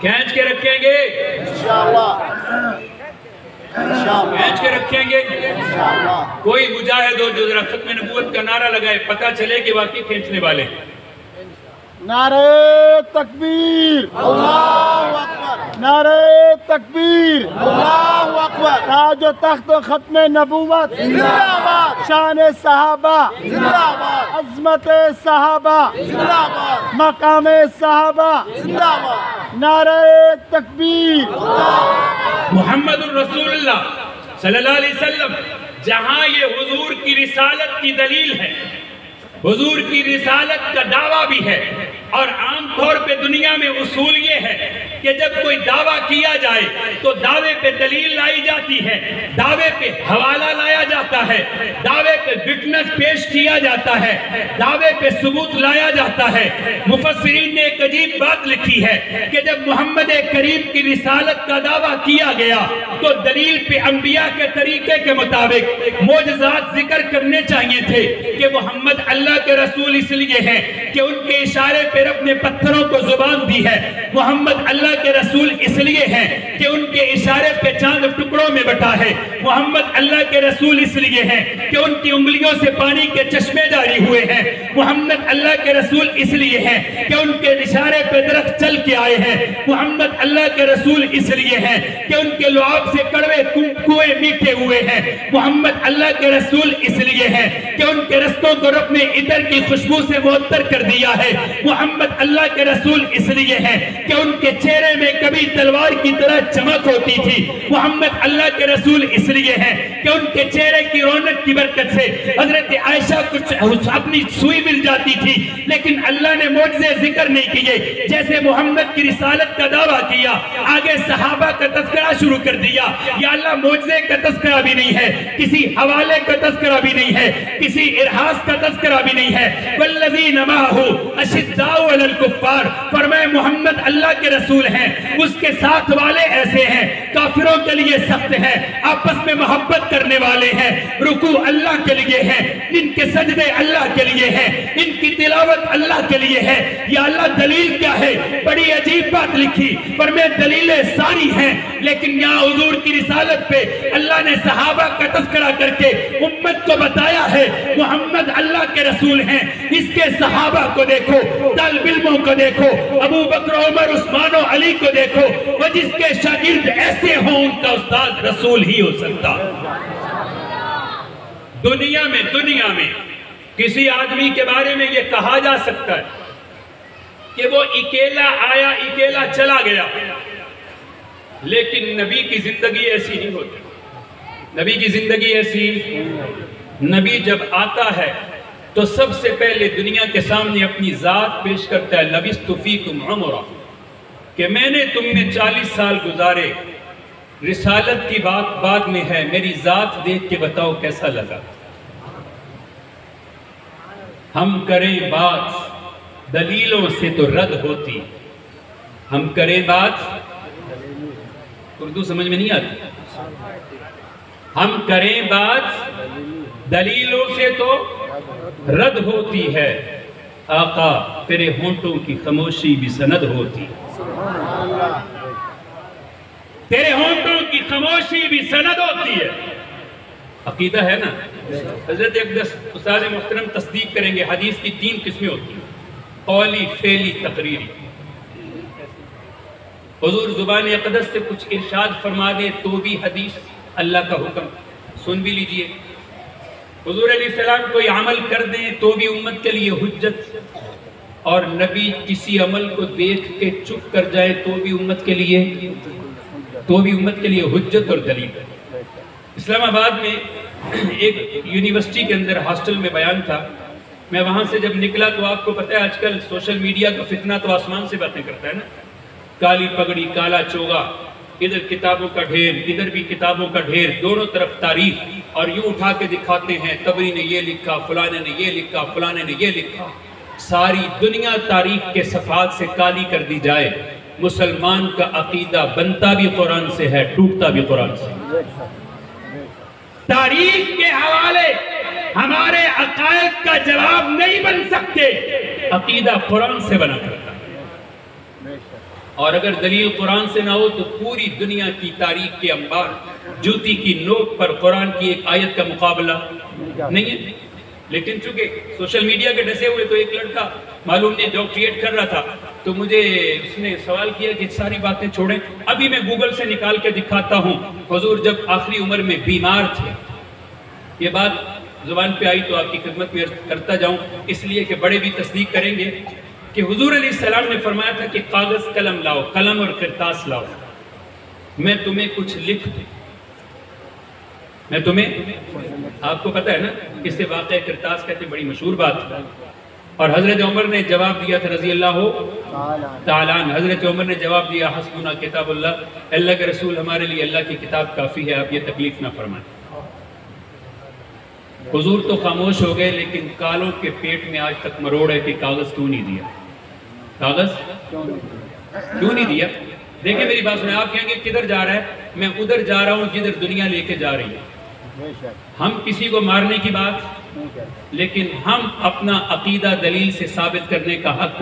खींच के रखेंगे इंशाअल्लाह, खींच के रखेंगे। कोई मुजाहिद हो जो जरा खत्म नबूवत का नारा लगाए, पता चले कि वाकई खींचने वाले। नारे तकबीर, अल्लाहु अकबर, नारे तकबीर, अल्लाहु अकबर। ताज व तख्त खत्म नबूवत जिंदाबाद, शान सहाबा जिंदाबाद, अज़मत सहाबा जिंदाबाद, मकाम सहाबा जिंदाबाद, नारे तकबीर। मुहम्मदुर रसूलुल्लाह सल्लल्लाहु अलैहि वसल्लम जहां ये हुजूर की रिसालत की दलील है, हुजूर की रिसालत का दावा भी है, और आमतौर पे दुनिया में उसूल ये है कि जब कोई दावा किया जाए तो दावे पे दलील लाई जाती है, दावे पे हवाला लाया जाता है, दावे पे विटनेस पेश किया जाता है, दावे पे सबूत लाया जाता है। मुफस्सिरीन ने एक अजीब बात लिखी है कि जब मोहम्मद करीम की रिसालत का दावा किया गया तो दलील पे अंबिया के तरीके के मुताबिक मोजज़ात जिक्र करने चाहिए थे कि मोहम्मद अल्लाह के रसूल इसलिए हैं कि उनके इशारे पे रब ने पत्थरों को जुबान दी है। मोहम्मद अल्लाह के रसूल इसलिए हैं कि उनके इशारे पे चांद टुकड़ों में बटा है। मोहम्मद अल्लाह के रसूल इसलिए हैं कि उनकी उंगलियों से पानी के चश्मे जारी हुए हैं। मोहम्मद अल्लाह के रसूल इसलिए हैं कि उनके इशारे पे दरख्त चल के आए हैं। मोहम्मद अल्लाह के रसूल इसलिए हैं कि उनके लुआब से कड़वे कुएं मीठे हुए हैं। मोहम्मद अल्लाह के रसूल इसलिए हैं कि उनके रस्तों को रब ने इतर की खुशबू से मुअत्तर कर दिया है। मोहम्मद अल्लाह के रसूल इसलिए हैं कि उनके चेहरे में कभी तलवार की तरह चमक होती थी। मोहम्मद अल्लाह के रसूल इसलिए हैं कि उनके चेहरे की रौनक की बरकत से हजरत आयशा कुछ अपनी सुई मिल जाती थी, लेकिन अल्लाह ने मौजज़े जिक्र नहीं किए। जैसे मोहम्मद की रिसालत का दावा किया, आगे सहाबा का तस्करा शुरू कर दिया। या अल्लाह मौजज़े का तस्करा भी नहीं है, किसी हवाले का तस्करा भी नहीं है, किसी इरहास का तस्करा भी नहीं है। वल्लज़ीना माअहू अशिद्दाउ अलल कुफ्फार, फरमाए मोहम्मद अल्लाह के रसूल हैं, उसके साथ वाले ऐसे हैं काफिरों के लिए सख्त हैं, आपस में मोहब्बत करने वाले हैं, रुकू अल्लाह के लिए है, इनके सजदे अल्लाह के लिए है, इनकी तिलावत अल्लाह के लिए है। या अल्लाह दलील क्या है? बड़ी अजीब बात लिखी, पर मैं दलीलें सारी हैं, लेकिन यहाँ हुजूर की रिसालत पे अल्लाह ने सहाबा का तस्करा करके उम्मत को बताया है मोहम्मद अल्लाह के रसूल हैं। इसके सहाबा को देखो, तालिब इल्मों को देखो, अबू बकर, उमर, उस्मान और अली को देखो, वो जिसके शागिर्द ऐसे हों उनका उस्ताद रसूल ही हो सकता। दुनिया में किसी आदमी के बारे में ये कहा जा सकता है कि वो अकेला आया अकेला चला गया, लेकिन नबी की जिंदगी ऐसी नहीं होती। नबी की जिंदगी ऐसी, नबी जब आता है तो सबसे पहले दुनिया के सामने अपनी जात पेश करता है, लबिस्तु फीकुम उमरा, कि मैंने तुम में 40 साल गुजारे, रिसालत की बात बाद में है, मेरी जात देख के बताओ कैसा लगा। हम करें बात दलीलों से तो रद्द होती, हम करें बात, उर्दू समझ में नहीं आती, हम करें बात दलीलों से तो रद्द होती है, आका तेरे होंठों की खामोशी भी सनद होती, तेरे होंठों की खामोशी भी सनद होती है। अकीदा है ना। हजरत अक़दस उस्ताद मोहतरम तस्दीक करेंगे, हदीस की 3 किस्में होती हैं। कौली फेली तकरीरी। हुजूर ज़ुबान अक़दस से कुछ इरशाद फरमा दे तो भी हदीस, अल्लाह का हुक्म, सुन भी लीजिए। हुजूर अलैहिस्सलाम कोई अमल कर दें तो भी उम्मत के लिए हुज्जत, और नबी किसी अमल को देख के चुप कर जाए तो भी उम्मत के लिए हुज्जत और दलील। इस्लामाबाद में एक यूनिवर्सिटी के अंदर हॉस्टल में बयान था। मैं वहाँ से जब निकला तो आपको पता है आजकल सोशल मीडिया का फितना तो आसमान से बातें करता है ना, काली पगड़ी काला चोगा, इधर किताबों का ढेर, इधर भी किताबों का ढेर, दोनों तरफ तारीफ, और यूं उठा के दिखाते हैं तबरी ने ये लिखा, फलाने ने ये लिखा, फलाने ने ये लिखा। सारी दुनिया तारीफ के सफ़ात से काली कर दी जाए, मुसलमान का अकीदा बनता भी कुरान से है, टूटता भी कुरान से। तारीफ के हवाले हमारे अकायद का जवाब नहीं बन सकते, अकीदा कुरान से बना करता है। और अगर दलील कुरान से ना हो तो पूरी दुनिया की तारीख के अंबार, जूती की नोक पर कुरान की एक आयत का मुकाबला नहीं है। लेकिन चूंकि सोशल मीडिया के डसे हुए, तो एक लड़का मालूम नहीं डॉक्टरेट कर रहा था, तो मुझे उसने सवाल किया कि सारी बातें छोड़ें, अभी मैं गूगल से निकाल के दिखाता हूँ हुजूर जब आखिरी उम्र में बीमार थे। ये बात जुबान पे आई तो आपकी खिदमत में करता जाऊं, इसलिए कि बड़े भी तस्दीक करेंगे कि हुजूर अलैहिस्सलाम ने फरमाया था कि कागज कलम लाओ, कलम और किरतास लाओ, मैं तुम्हें कुछ लिख दूं। मैं तुम्हें, आपको पता है ना इससे वाक़या किरतास कहते, बड़ी मशहूर बात है। और हजरत उमर ने जवाब दिया था रजी अल्लाह ताला अन्हु, हजरत उमर ने जवाब दिया हस्बुना किताबुल्लाह, अल्लाह के रसूल हमारे लिए अल्लाह की किताब काफ़ी है, आप ये तकलीफ ना फरमाएं। हुजूर तो खामोश हो गए, लेकिन कालों के पेट में आज तक मरोड़ है कि कागज क्यों नहीं दिया, कागज क्यों नहीं दिया। देखिए मेरी बात सुने, आप कहेंगे किधर जा रहा है, मैं उधर जा रहा हूं जिधर दुनिया लेके जा रही है। हम किसी को मारने की बात, लेकिन हम अपना अकीदा दलील से साबित करने का हक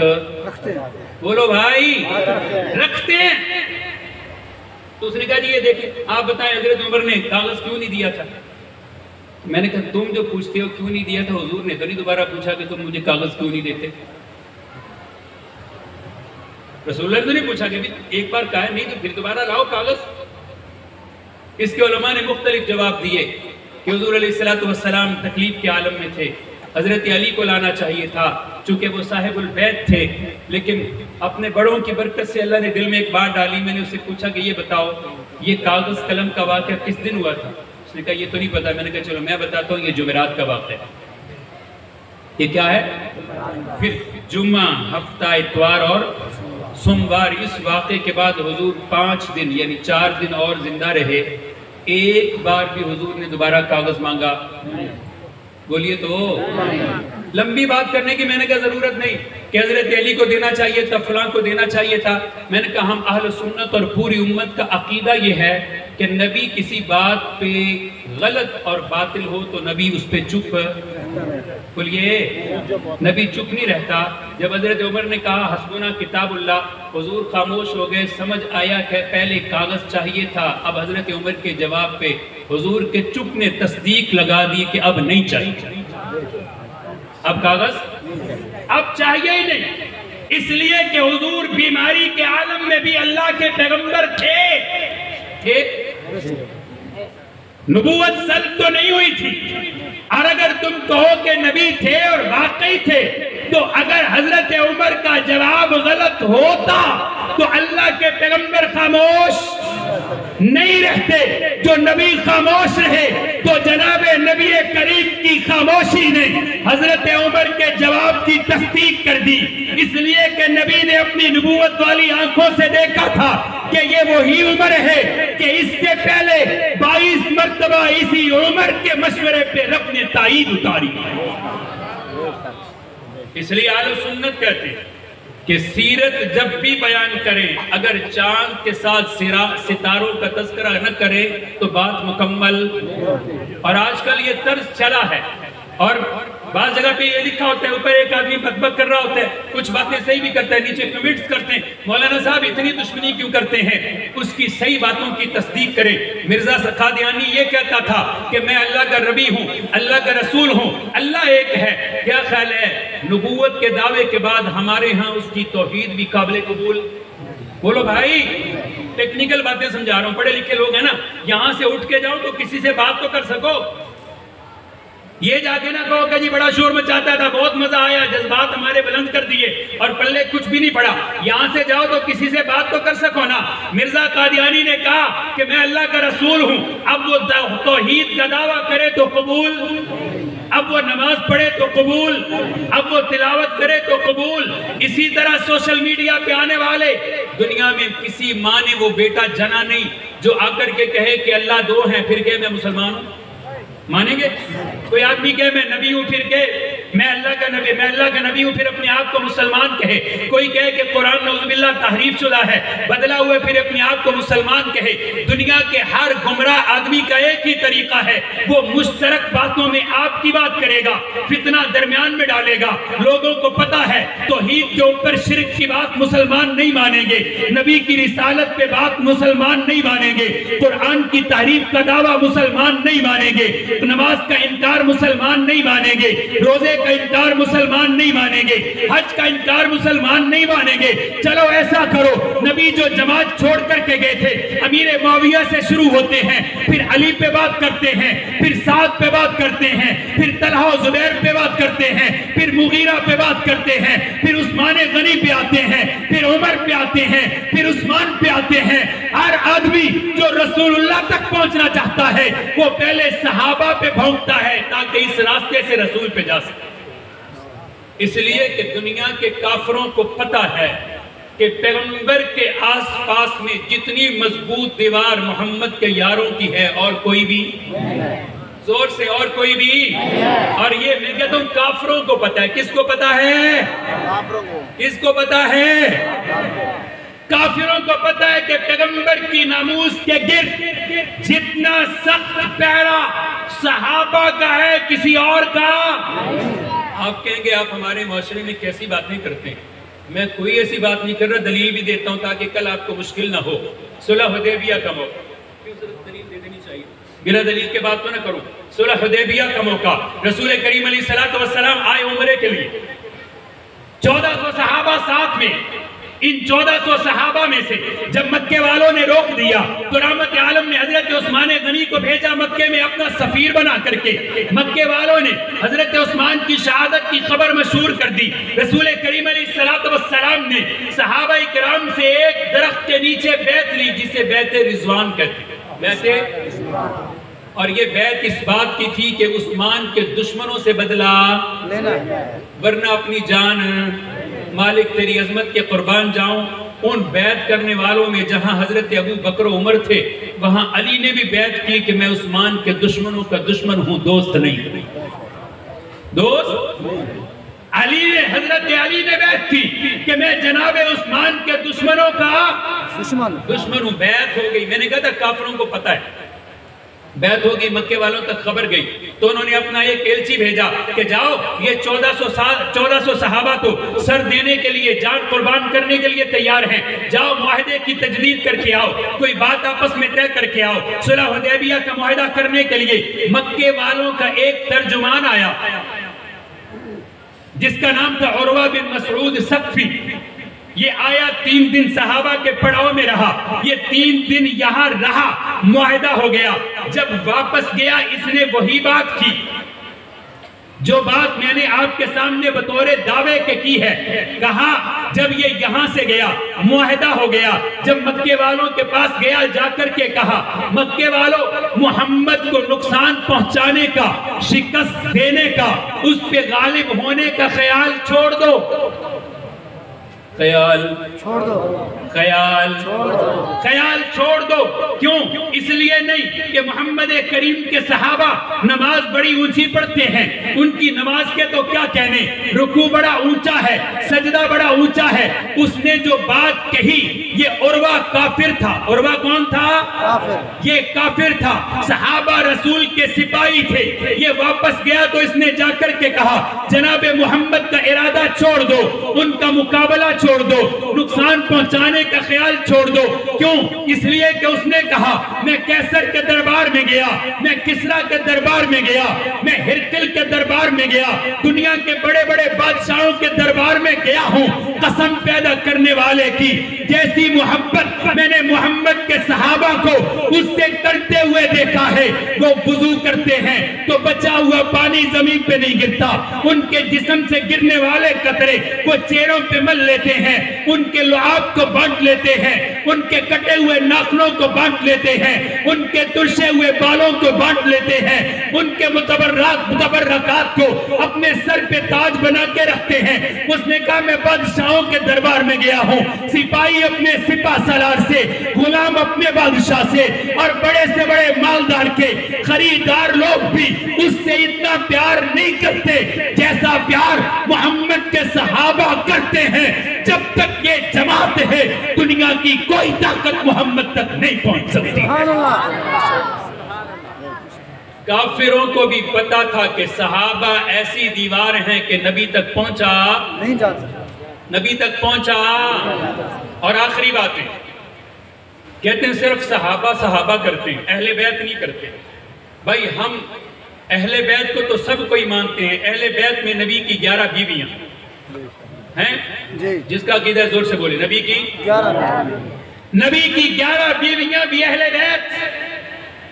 रखते हैं। बोलो भाई, रखते हैं। तो उसने कहा जी ये देखिए, आप बताएं हजरत उमर ने कागज क्यों नहीं दिया था। मैंने कहा तुम जो पूछते हो क्यों नहीं दिया था, हुजूर ने तो नहीं दोबारा पूछा कि तुम मुझे कागज क्यों नहीं देते। रसूलुल्लाह ने नहीं पूछा कि एक बार कहा नहीं तो फिर दोबारा लाओ कागज। इसके उलमा ने मुख्तलिफ जवाब दिए कि हुजूर अलैहिस्सलातु वस्सलाम तकलीफ के आलम में थे, हजरत अली को लाना चाहिए था चूंकि वो साहिबुल बैत थे, लेकिन अपने बड़ों की बरकत से अल्लाह ने दिल में एक बात डाली। मैंने उससे पूछा कि ये बताओ ये कागज कलम का वाक़या किस दिन हुआ था। उसने कहा ये तो नहीं पता। मैंने कहा चलो मैं बताता हूँ, ये जुमेरात का वाक़या है। ये क्या है, फिर जुम्मा, हफ्ता, इतवार और सोमवार। इस वाक़े के बाद हुजूर 5 दिन यानी 4 दिन और जिंदा रहे, एक बार भी हुजूर ने दोबारा कागज मांगा। बोलिए तो, लंबी बात करने की मैंने कहा जरूरत नहीं कि हजरत अली को देना चाहिए था, फलां को देना चाहिए था। मैंने कहा हम अहले सुन्नत और पूरी उम्मत का अकीदा ये है कि नबी किसी बात पे गलत और बातिल हो तो नबी उस पे चुप, बोलिए नबी चुप नहीं रहता। जब हजरत उमर ने कहा हस्बुना किताबुल्लाह, हुजूर खामोश हो गए। समझ आया कि पहले कागज चाहिए था। अब हजरत उमर के जवाब पे हुजूर के चुप ने तस्दीक लगा दी कि अब नहीं चाहिए, अब कागज अब चाहिए ही नहीं। इसलिए कि हुजूर बीमारी के आलम में भी अल्लाह के पैगंबर थे। नबूवत सल तो नहीं हुई थी। और अगर तुम कहो कि नबी थे और वाकई थे, तो अगर हजरत उमर का जवाब गलत होता तो अल्लाह के पैगंबर खामोश नहीं रहते। जो नबी खामोश रहे तो जनाबे नबी करीम की खामोशी ने हजरत उमर के जवाब की तस्दीक कर दी। इसलिए कि नबी ने अपनी नबूवत वाली आंखों से देखा था कि ये वही उमर है कि इससे पहले 22 मरतबा इसी उमर के मशवरे पे रब ने ताईद उतारी। इसलिए आले सुन्नत कहते हैं कि सीरत जब भी बयान करें, अगर चांद के साथ सितारों का तज़किरा न करें तो बात मुकम्मल। और आजकल ये तर्ज चला है और बात जगह पे ये लिखा होता है, ऊपर एक आदमी बकबक कर रहा होता है, कुछ बातें सही भी करता है, नीचे कमेंट्स करते हैं, मौलाना साहब इतनी दुश्मनी क्यों करते हैं? उसकी सही बातों की तस्दीक करें। मिर्जा कादियानी ये कहता था कि मैं अल्लाह का नबी हूँ, अल्लाह का रसूल हूँ, अल्लाह एक है। क्या ख्याल है, नबूवत के दावे के बाद हमारे यहाँ उसकी तौहीद भी काबिल कबूल? बोलो भाई, टेक्निकल बातें समझा रहा हूँ, पढ़े लिखे लोग हैं ना, यहाँ से उठ के जाओ तो किसी से बात तो कर सको। ये जाके ना कहो कि जी बड़ा शोर मचाता था, बहुत मजा आया, जज्बात हमारे बुलंद कर दिए और पल्ले कुछ भी नहीं पड़ा। यहाँ से जाओ तो किसी से बात तो कर सको ना। मिर्जा कादियानी ने कहा कि मैं अल्लाह का रसूल हूँ, अब वो तौहीद का दावा करे तो कबूल, अब वो नमाज पढ़े तो कबूल, अब वो तिलावत करे तो कबूल। इसी तरह सोशल मीडिया पे आने वाले, दुनिया में किसी माँ ने वो बेटा जना नहीं जो आकर के कहे कि अल्लाह दो हैं, फिर कहे मैं मुसलमान हूँ। मानेंगे? कोई आदमी कहे मैं नबी हूं, फिर कहे मैं अल्लाह का नबी हूं, फिर अपने आप को मुसलमान कहे। कोई कहे कि कुरान नऊजुबिल्लाह तहरीफ शुदा है, बदला हुआ, फिर अपने आप को मुसलमान कहे। दुनिया के हर गुमराह आदमी का एक ही तरीका है, वो मुश्तरक बातों में आपकी बात करेगा, फितना दरमियान में डालेगा। लोगों को पता है तौहीद के ऊपर शिर्क की बात मुसलमान नहीं मानेंगे, नबी की रिसालत पे बात मुसलमान नहीं मानेंगे, कुरान की तहरीफ का दावा मुसलमान नहीं मानेंगे, नमाज का इनकार मुसलमान नहीं मानेंगे, रोजे का इनकार मुसलमान नहीं मानेंगे, हज का इनकार मुसलमान नहीं मानेंगे। चलो ऐसा करो, नबी जो जमात छोड़ करके गए थे, अमीर मुआविया से शुरू होते हैं, फिर अली पे बात करते हैं, फिर साद पे बात करते हैं, फिर तलहा और जुबैर पे बात करते हैं, फिर मुगीरा पे बात करते हैं, फिर उस्मान गनी पे आते हैं, फिर उमर पे आते हैं, फिर उस्मान पे आते हैं। हर आदमी जो रसूलुल्लाह तक पहुंचना चाहता है वो पहले सहाबा पे भौंकता है ताकि इस रास्ते से रसूल पे जा सके। इसलिए कि दुनिया के काफिरों को पता है कि पैगंबर के आसपास में जितनी मजबूत दीवार मोहम्मद के यारों की है और कोई भी, जोर से, और कोई भी। और ये मैं कहता हूं काफिरों को पता है। किसको पता है? किसको पता है? काफिरों को पता है कि पैगंबर की नामूस के गिर्द जितना सख्त पहरा सहाबा का है, किसी और का। आप कहेंगे आप हमारे माशरे में कैसी बातें करते हैं। मैं कोई ऐसी बात नहीं कर रहा, दलील भी देता हूं ताकि कल आपको मुश्किल ना हो। सुलह हुदैबिया का मौका, क्यों दलील दे देनी चाहिए, बिना दलील के बात तो ना करूं। सुलह हुदैबिया का मौका, रसूल करीम अलैहिस्सलातु वस्सलाम आए उम्रे के लिए, 1400 सहाबा साथ में। इन 1400 सहाबा में से जब मक्के वालों ने रोक दिया तो रहमत आलम ने हजरत उस्मान गनी को भेजा मक्के में अपना सफीर बना करके। मक्के वालों ने हजरत उस्मान की शहादत की खबर मशहूर कर दी। रसूल करीम अलैहिस्सलातु वस्सलाम ने सहाबा किराम से एक दरख्त के नीचे बैत ली जिसे बैत रिजवान कहते हैं। और ये बैत इस बात की थी कि उस्मान के दुश्मनों से बदला लेना, वरना अपनी जान मालिक तेरी अजमत के कुर्बान जाऊं। उन बैत करने वालों में जहां हजरत अबू बकर उमर थे, वहां अली ने भी बैत की कि मैं उस्मान के दुश्मनों का दुश्मन हूं, दोस्त नहीं। दोस्त हजरत अली ने बैत की कि मैं जनाब उस्मान के दुश्मनों का दुश्मन हूं। बैत हो गई। मैंने कहा था काफिरों को पता है, बैत होगी, मक्के वालों तक खबर गई तो उन्होंने अपना एक एलची भेजा कि जाओ ये 1400 सहाबा तो सर देने के लिए, जान कुर्बान करने के लिए तैयार हैं, जाओ मुआहदे की तजदीद करके आओ, कोई बात आपस में तय करके आओ। सुलह हुदैबिया का मुआहदा करने के लिए मक्के वालों का एक तर्जुमान आया जिसका नाम था उरवा बिन मसऊद सक़फ़ी। ये आया 3 दिन सहाबा के पड़ाव में रहा, ये 3 दिन यहाँ रहा, मुआहदा हो गया। जब वापस गया इसने वही बात की जो बात मैंने आपके सामने बतौरे दावे के की है। कहा जब ये यहाँ से गया मुआहदा हो गया, जब मक्के वालों के पास गया जाकर के कहा मक्के वालों मोहम्मद को नुकसान पहुंचाने का, शिकस्त देने का, उस पे गालिब होने का ख्याल छोड़ दो, ख्याल छोड़ दो, ख्याल छोड़ दो, ख्याल छोड़ दो। क्यों? इसलिए नहीं कि मोहम्मद करीम के सहाबा नमाज बड़ी ऊंची पढ़ते हैं, उनकी नमाज के तो क्या कहने, रुकू बड़ा ऊंचा है, सजदा बड़ा ऊंचा है। उसने जो बात कही ये उरवा काफिर था। उरवा कौन था? काफिर। ये काफिर था। सहाबा रसूल के सिपाही थे। ये वापस गया तो इसने जाकर के कहा जनाबे मोहम्मद का इरादा छोड़ दो, उनका मुकाबला छोड़ दो, नुकसान पहुंचाने का ख्याल छोड़ दो। क्यों? इसलिए कि उसने कहा मैं कैसर के दरबार में गया, मैं किसरा के दरबार में गया, मैं हिरकिल के दरबार में गया, दुनिया के बड़े बड़े बादशाहों के दरबार में गया हूं। कसम पैदा करने वाले की जैसी मोहब्बत मैंने मोहम्मद के सहाबा को उससे करते हुए देखा है। वो वुजू करते हैं तो बचा हुआ पानी जमीन पे नहीं गिरता, उनके जिस्म से गिरने वाले कतरे वो चेहरों पे मल लेते हैं, उनके लुआब को बांट लेते हैं, उनके कटे हुए नाखूनों को बांट लेते हैं, उनके तुरशे हुए बालों को बांट लेते हैं, उनके मुतबर्रकात को अपने सर पे ताज बना के रखते हैं। उसने कहा मैं बादशाहों के दरबार में गया हूं, सिपाही अपने सिपा सलार से, गुलाम अपने बादशाह से, और बड़े से बड़े मालदार के खरीदार लोग भी उससे इतना प्यार नहीं करते जैसा प्यार मोहम्मद के सहाबा करते हैं। जब तक ये जमात है दुनिया की कोई ताकत मोहम्मद तक नहीं पहुंच सकती। काफिरों को भी पता था कि सहाबा ऐसी दीवार हैं कि नबी तक पहुंचा नहीं जा सकता, नबी तक पहुंचा। और आखिरी बात है, कहते हैं सिर्फ सहाबा सहाबा करते हैं, अहले बैत नहीं करते। भाई हम अहले बैत को तो सब कोई मानते हैं, अहले बैत में नबी की 11 बीवियां हैं, जिसका अकीदा जोर से बोले, नबी की 11 बीवियां भी अहले बैत,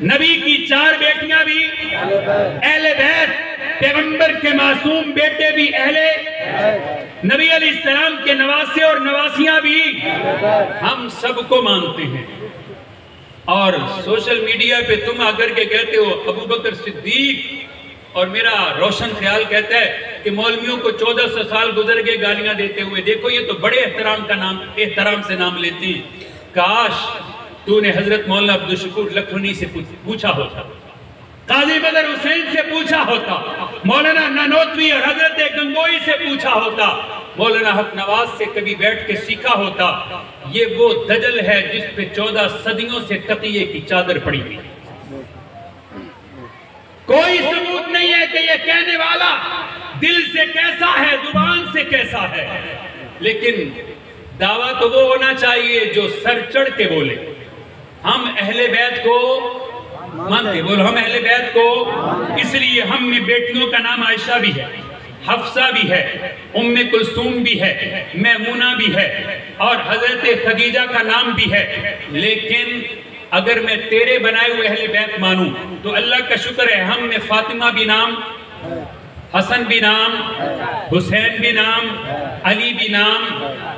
नबी की 4 बेटियां भी अहले बैत, पैगंबर के मासूम बेटे भी अहले, नबी अलैहिस्सलाम के नवासे और नवासियां भी, हम सबको मानते हैं। और सोशल मीडिया पे तुम आकर के कहते हो अबू बकर सिद्दीक, और मेरा रोशन ख्याल कहता है कि मौलवियों को 1400 साल गुजर गए गालियां देते हुए। देखो ये तो बड़े एहतराम से नाम लेते हैं। काश तूने हजरत मौलाना अब्दुल शकूर लखनवी से पूछा होता, काजी बदर हुसैन से पूछा होता, मौलाना नानोतवी और हजरत गंगोई से पूछा होता, मौलाना हक नवाज से कभी बैठ के सीखा होता। ये वो दजल है जिस पे 14 सदियों से तकिए की चादर पड़ी हुई। कोई सबूत नहीं है कि ये कहने वाला दिल से कैसा है, जुबान से कैसा है, लेकिन दावा तो वो होना चाहिए जो सर चढ़ के बोले हम अहले बैत को मानते। बोलो हम अहले बैत को, इसलिए हम में बेटियों का नाम आयशा भी है, हफ्सा भी है, उम्मे कुलसूम भी है, मैमूना भी है, और हजरत खदीजा का नाम भी है। लेकिन अगर मैं तेरे बनाए हुए अहले बैत मानूं तो अल्लाह का शुक्र है हम में फातिमा भी नाम, हसन भी नाम, हुसैन भी नाम, अली भी नाम।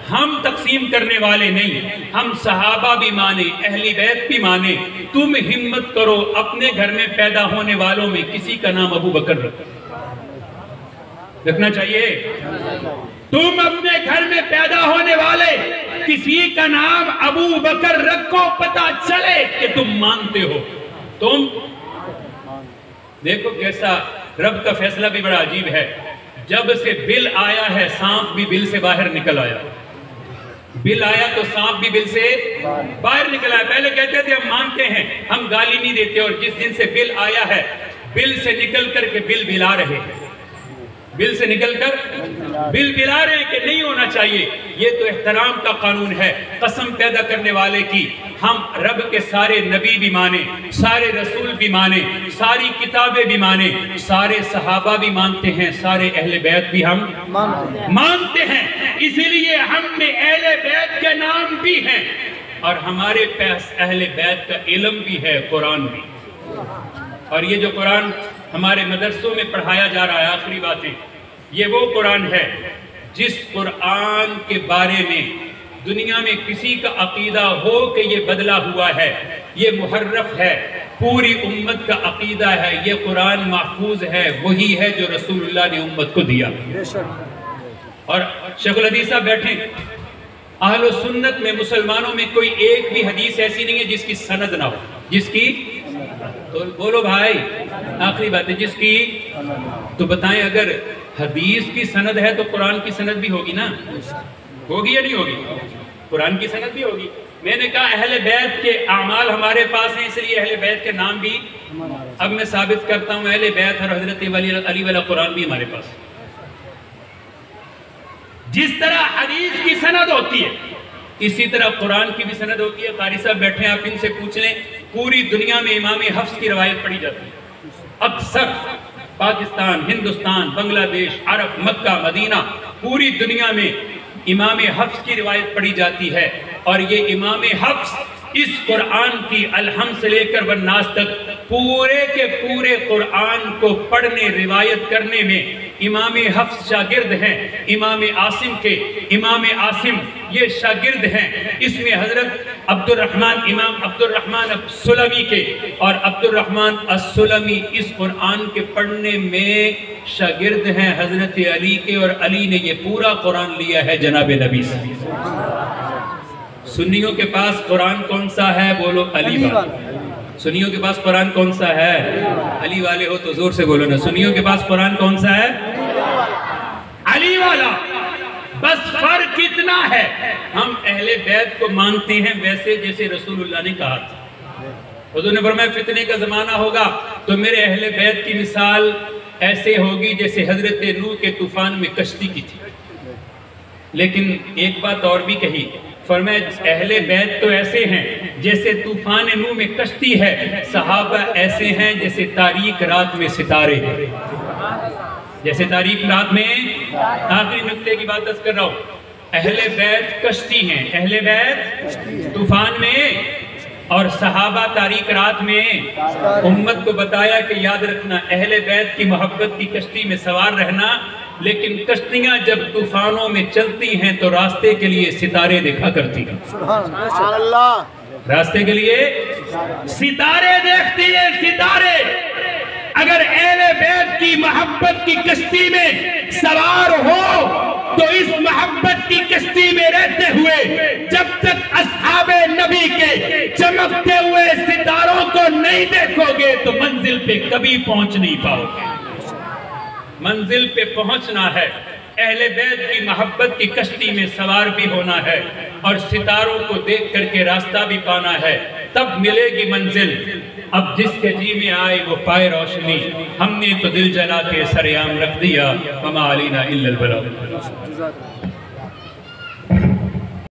हम तकसीम करने वाले नहीं, हम सहाबा भी माने, अहली बैत भी माने। तुम हिम्मत करो अपने घर में पैदा होने वालों में किसी का नाम अबू बकर रखना चाहिए। तुम अपने घर में पैदा होने वाले किसी का नाम अबू बकर रखो, पता चले कि तुम मानते हो। तुम देखो कैसा रब का फैसला भी बड़ा अजीब है। जब से बिल आया है सांप भी बिल से बाहर निकल आया। बिल आया तो सांप भी बिल से बाहर निकल आया। पहले कहते थे हम मानते हैं, हम गाली नहीं देते, और जिस दिन से बिल आया है बिल से निकल करके बिल बिला रहे हैं, बिल से निकलकर बिल बिला रहे हैं कि नहीं होना चाहिए। ये तो एहतराम का कानून है। कसम पैदा करने वाले की हम रब के सारे नबी भी माने, सारे रसूल भी माने, सारी किताबें भी माने, सारे सहाबा भी मानते हैं, सारे अहले बैत भी हम मानते हैं। इसीलिए हम में अहले बैत के नाम भी हैं और हमारे पास अहले बैत का इल्म भी है, कुरान भी। और ये जो कुरान हमारे मदरसों में पढ़ाया जा रहा है, आखिरी बातें, ये वो कुरान है जिस कुरान के बारे में दुनिया में किसी का अकीदा हो कि ये बदला हुआ है, ये मुहर्रफ है, पूरी उम्मत का अकीदा है, ये कुरान महफूज है, वही है जो रसूलुल्लाह ने उम्मत को दिया। और शेखुल हदीस साहब बैठे, अहले सुन्नत में मुसलमानों में कोई एक भी हदीस ऐसी नहीं है जिसकी सनद ना हो, जिसकी, तो बोलो भाई आखिरी बात है, जिसकी, तो बताएं अगर हदीस की सनद है तो कुरान की सनद भी होगी ना, होगी या नहीं होगी? कुरान की सनद भी होगी। मैंने कहा अहले बैत के आमाल हमारे पास हैं, इसलिए अहले बैत के नाम भी अब मैं साबित करता हूँ अहले बैत और हजरत अली वाला कुरान भी हमारे पास। जिस तरह हदीस की सनद होती है इसी तरह कुरान की भी सनद होती है। कारी साहब बैठे हैं, आप इनसे पूछ लें, पूरी दुनिया में इमाम हफ्स की रवायत पढ़ी जाती है। अक्सर पाकिस्तान, हिंदुस्तान, बांग्लादेश, अरब, मक्का, मदीना, पूरी दुनिया में इमाम हफ्स की रिवायत पढ़ी जाती है। और ये इमाम हफ्स इस कुरान की अलहम से लेकर वन्नास तक पूरे के पूरे कुरान को पढ़ने रिवायत करने में इमाम हफ्स शागिर्द हैं इमाम आसिम के। इमाम आसिम ये शागिर्द हैं, इसमें हजरत अब्दुर्रहमान, इमाम अब्दुर्रहमान अस्सुलमी के, और अब्दुर्रहमान अस्सुलमी इस कुरान के पढ़ने में शागिर्द हैं हजरत अली के, और अली ने ये पूरा कुरान लिया है जनाब नबी से। सुन्नियों के पास कुरान कौन सा है? बोलो अली वाला। सुन्नियों के पास कुरान कौन सा है? अली वाले हो तो जोर से बोलो ना। सुन्नियों के पास कुरान कौन सा है? अली वाला। बस फर्क इतना है, हम अहले बैत को मानते हैं वैसे जैसे रसूलुल्लाह ने कहा था। हुजूर ने फरमाया फितने का जमाना होगा तो मेरे अहले बैत की मिसाल ऐसे होगी जैसे हजरत नूह के तूफान में कश्ती की थी। लेकिन एक बात और भी कही, फरमाया अहले बैत तो ऐसे हैं जैसे तूफान नूह में कश्ती है, सहाबा ऐसे हैं जैसे तारीक रात में सितारे हैं। जैसे तारीक रात में, आखिरी नुक्ते की बात कर रहा हूँ, अहले बैत कश्ती हैं, अहले बैत तूफान में, और सहाबा तारीक रात में। उम्मत को बताया कि याद रखना अहले बैत की मोहब्बत की कश्ती में सवार रहना, लेकिन कश्तियां जब तूफानों में चलती हैं तो रास्ते के लिए सितारे देखा करती हैं। सुभान अल्लाह। रास्ते के लिए सितारे देखती है, सितारे। अगर अहले बैत की मोहब्बत की कश्ती में सवार हो तो इस मोहब्बत की कश्ती में रहते हुए जब तक अस्हाबे नबी के चमकते हुए सितारों को नहीं देखोगे तो मंजिल पे कभी पहुंच नहीं पाओगे। मंजिल पे पहुंचना है, अहले बैत की मोहब्बत की कश्ती में सवार भी होना है और सितारों को देख करके रास्ता भी पाना है, तब मिलेगी मंजिल। अब जिसके जी में आए वो पाए रोशनी, हमने तो दिल जला के सरेआम रख दिया, वमा अलैना इल्लल बलाग।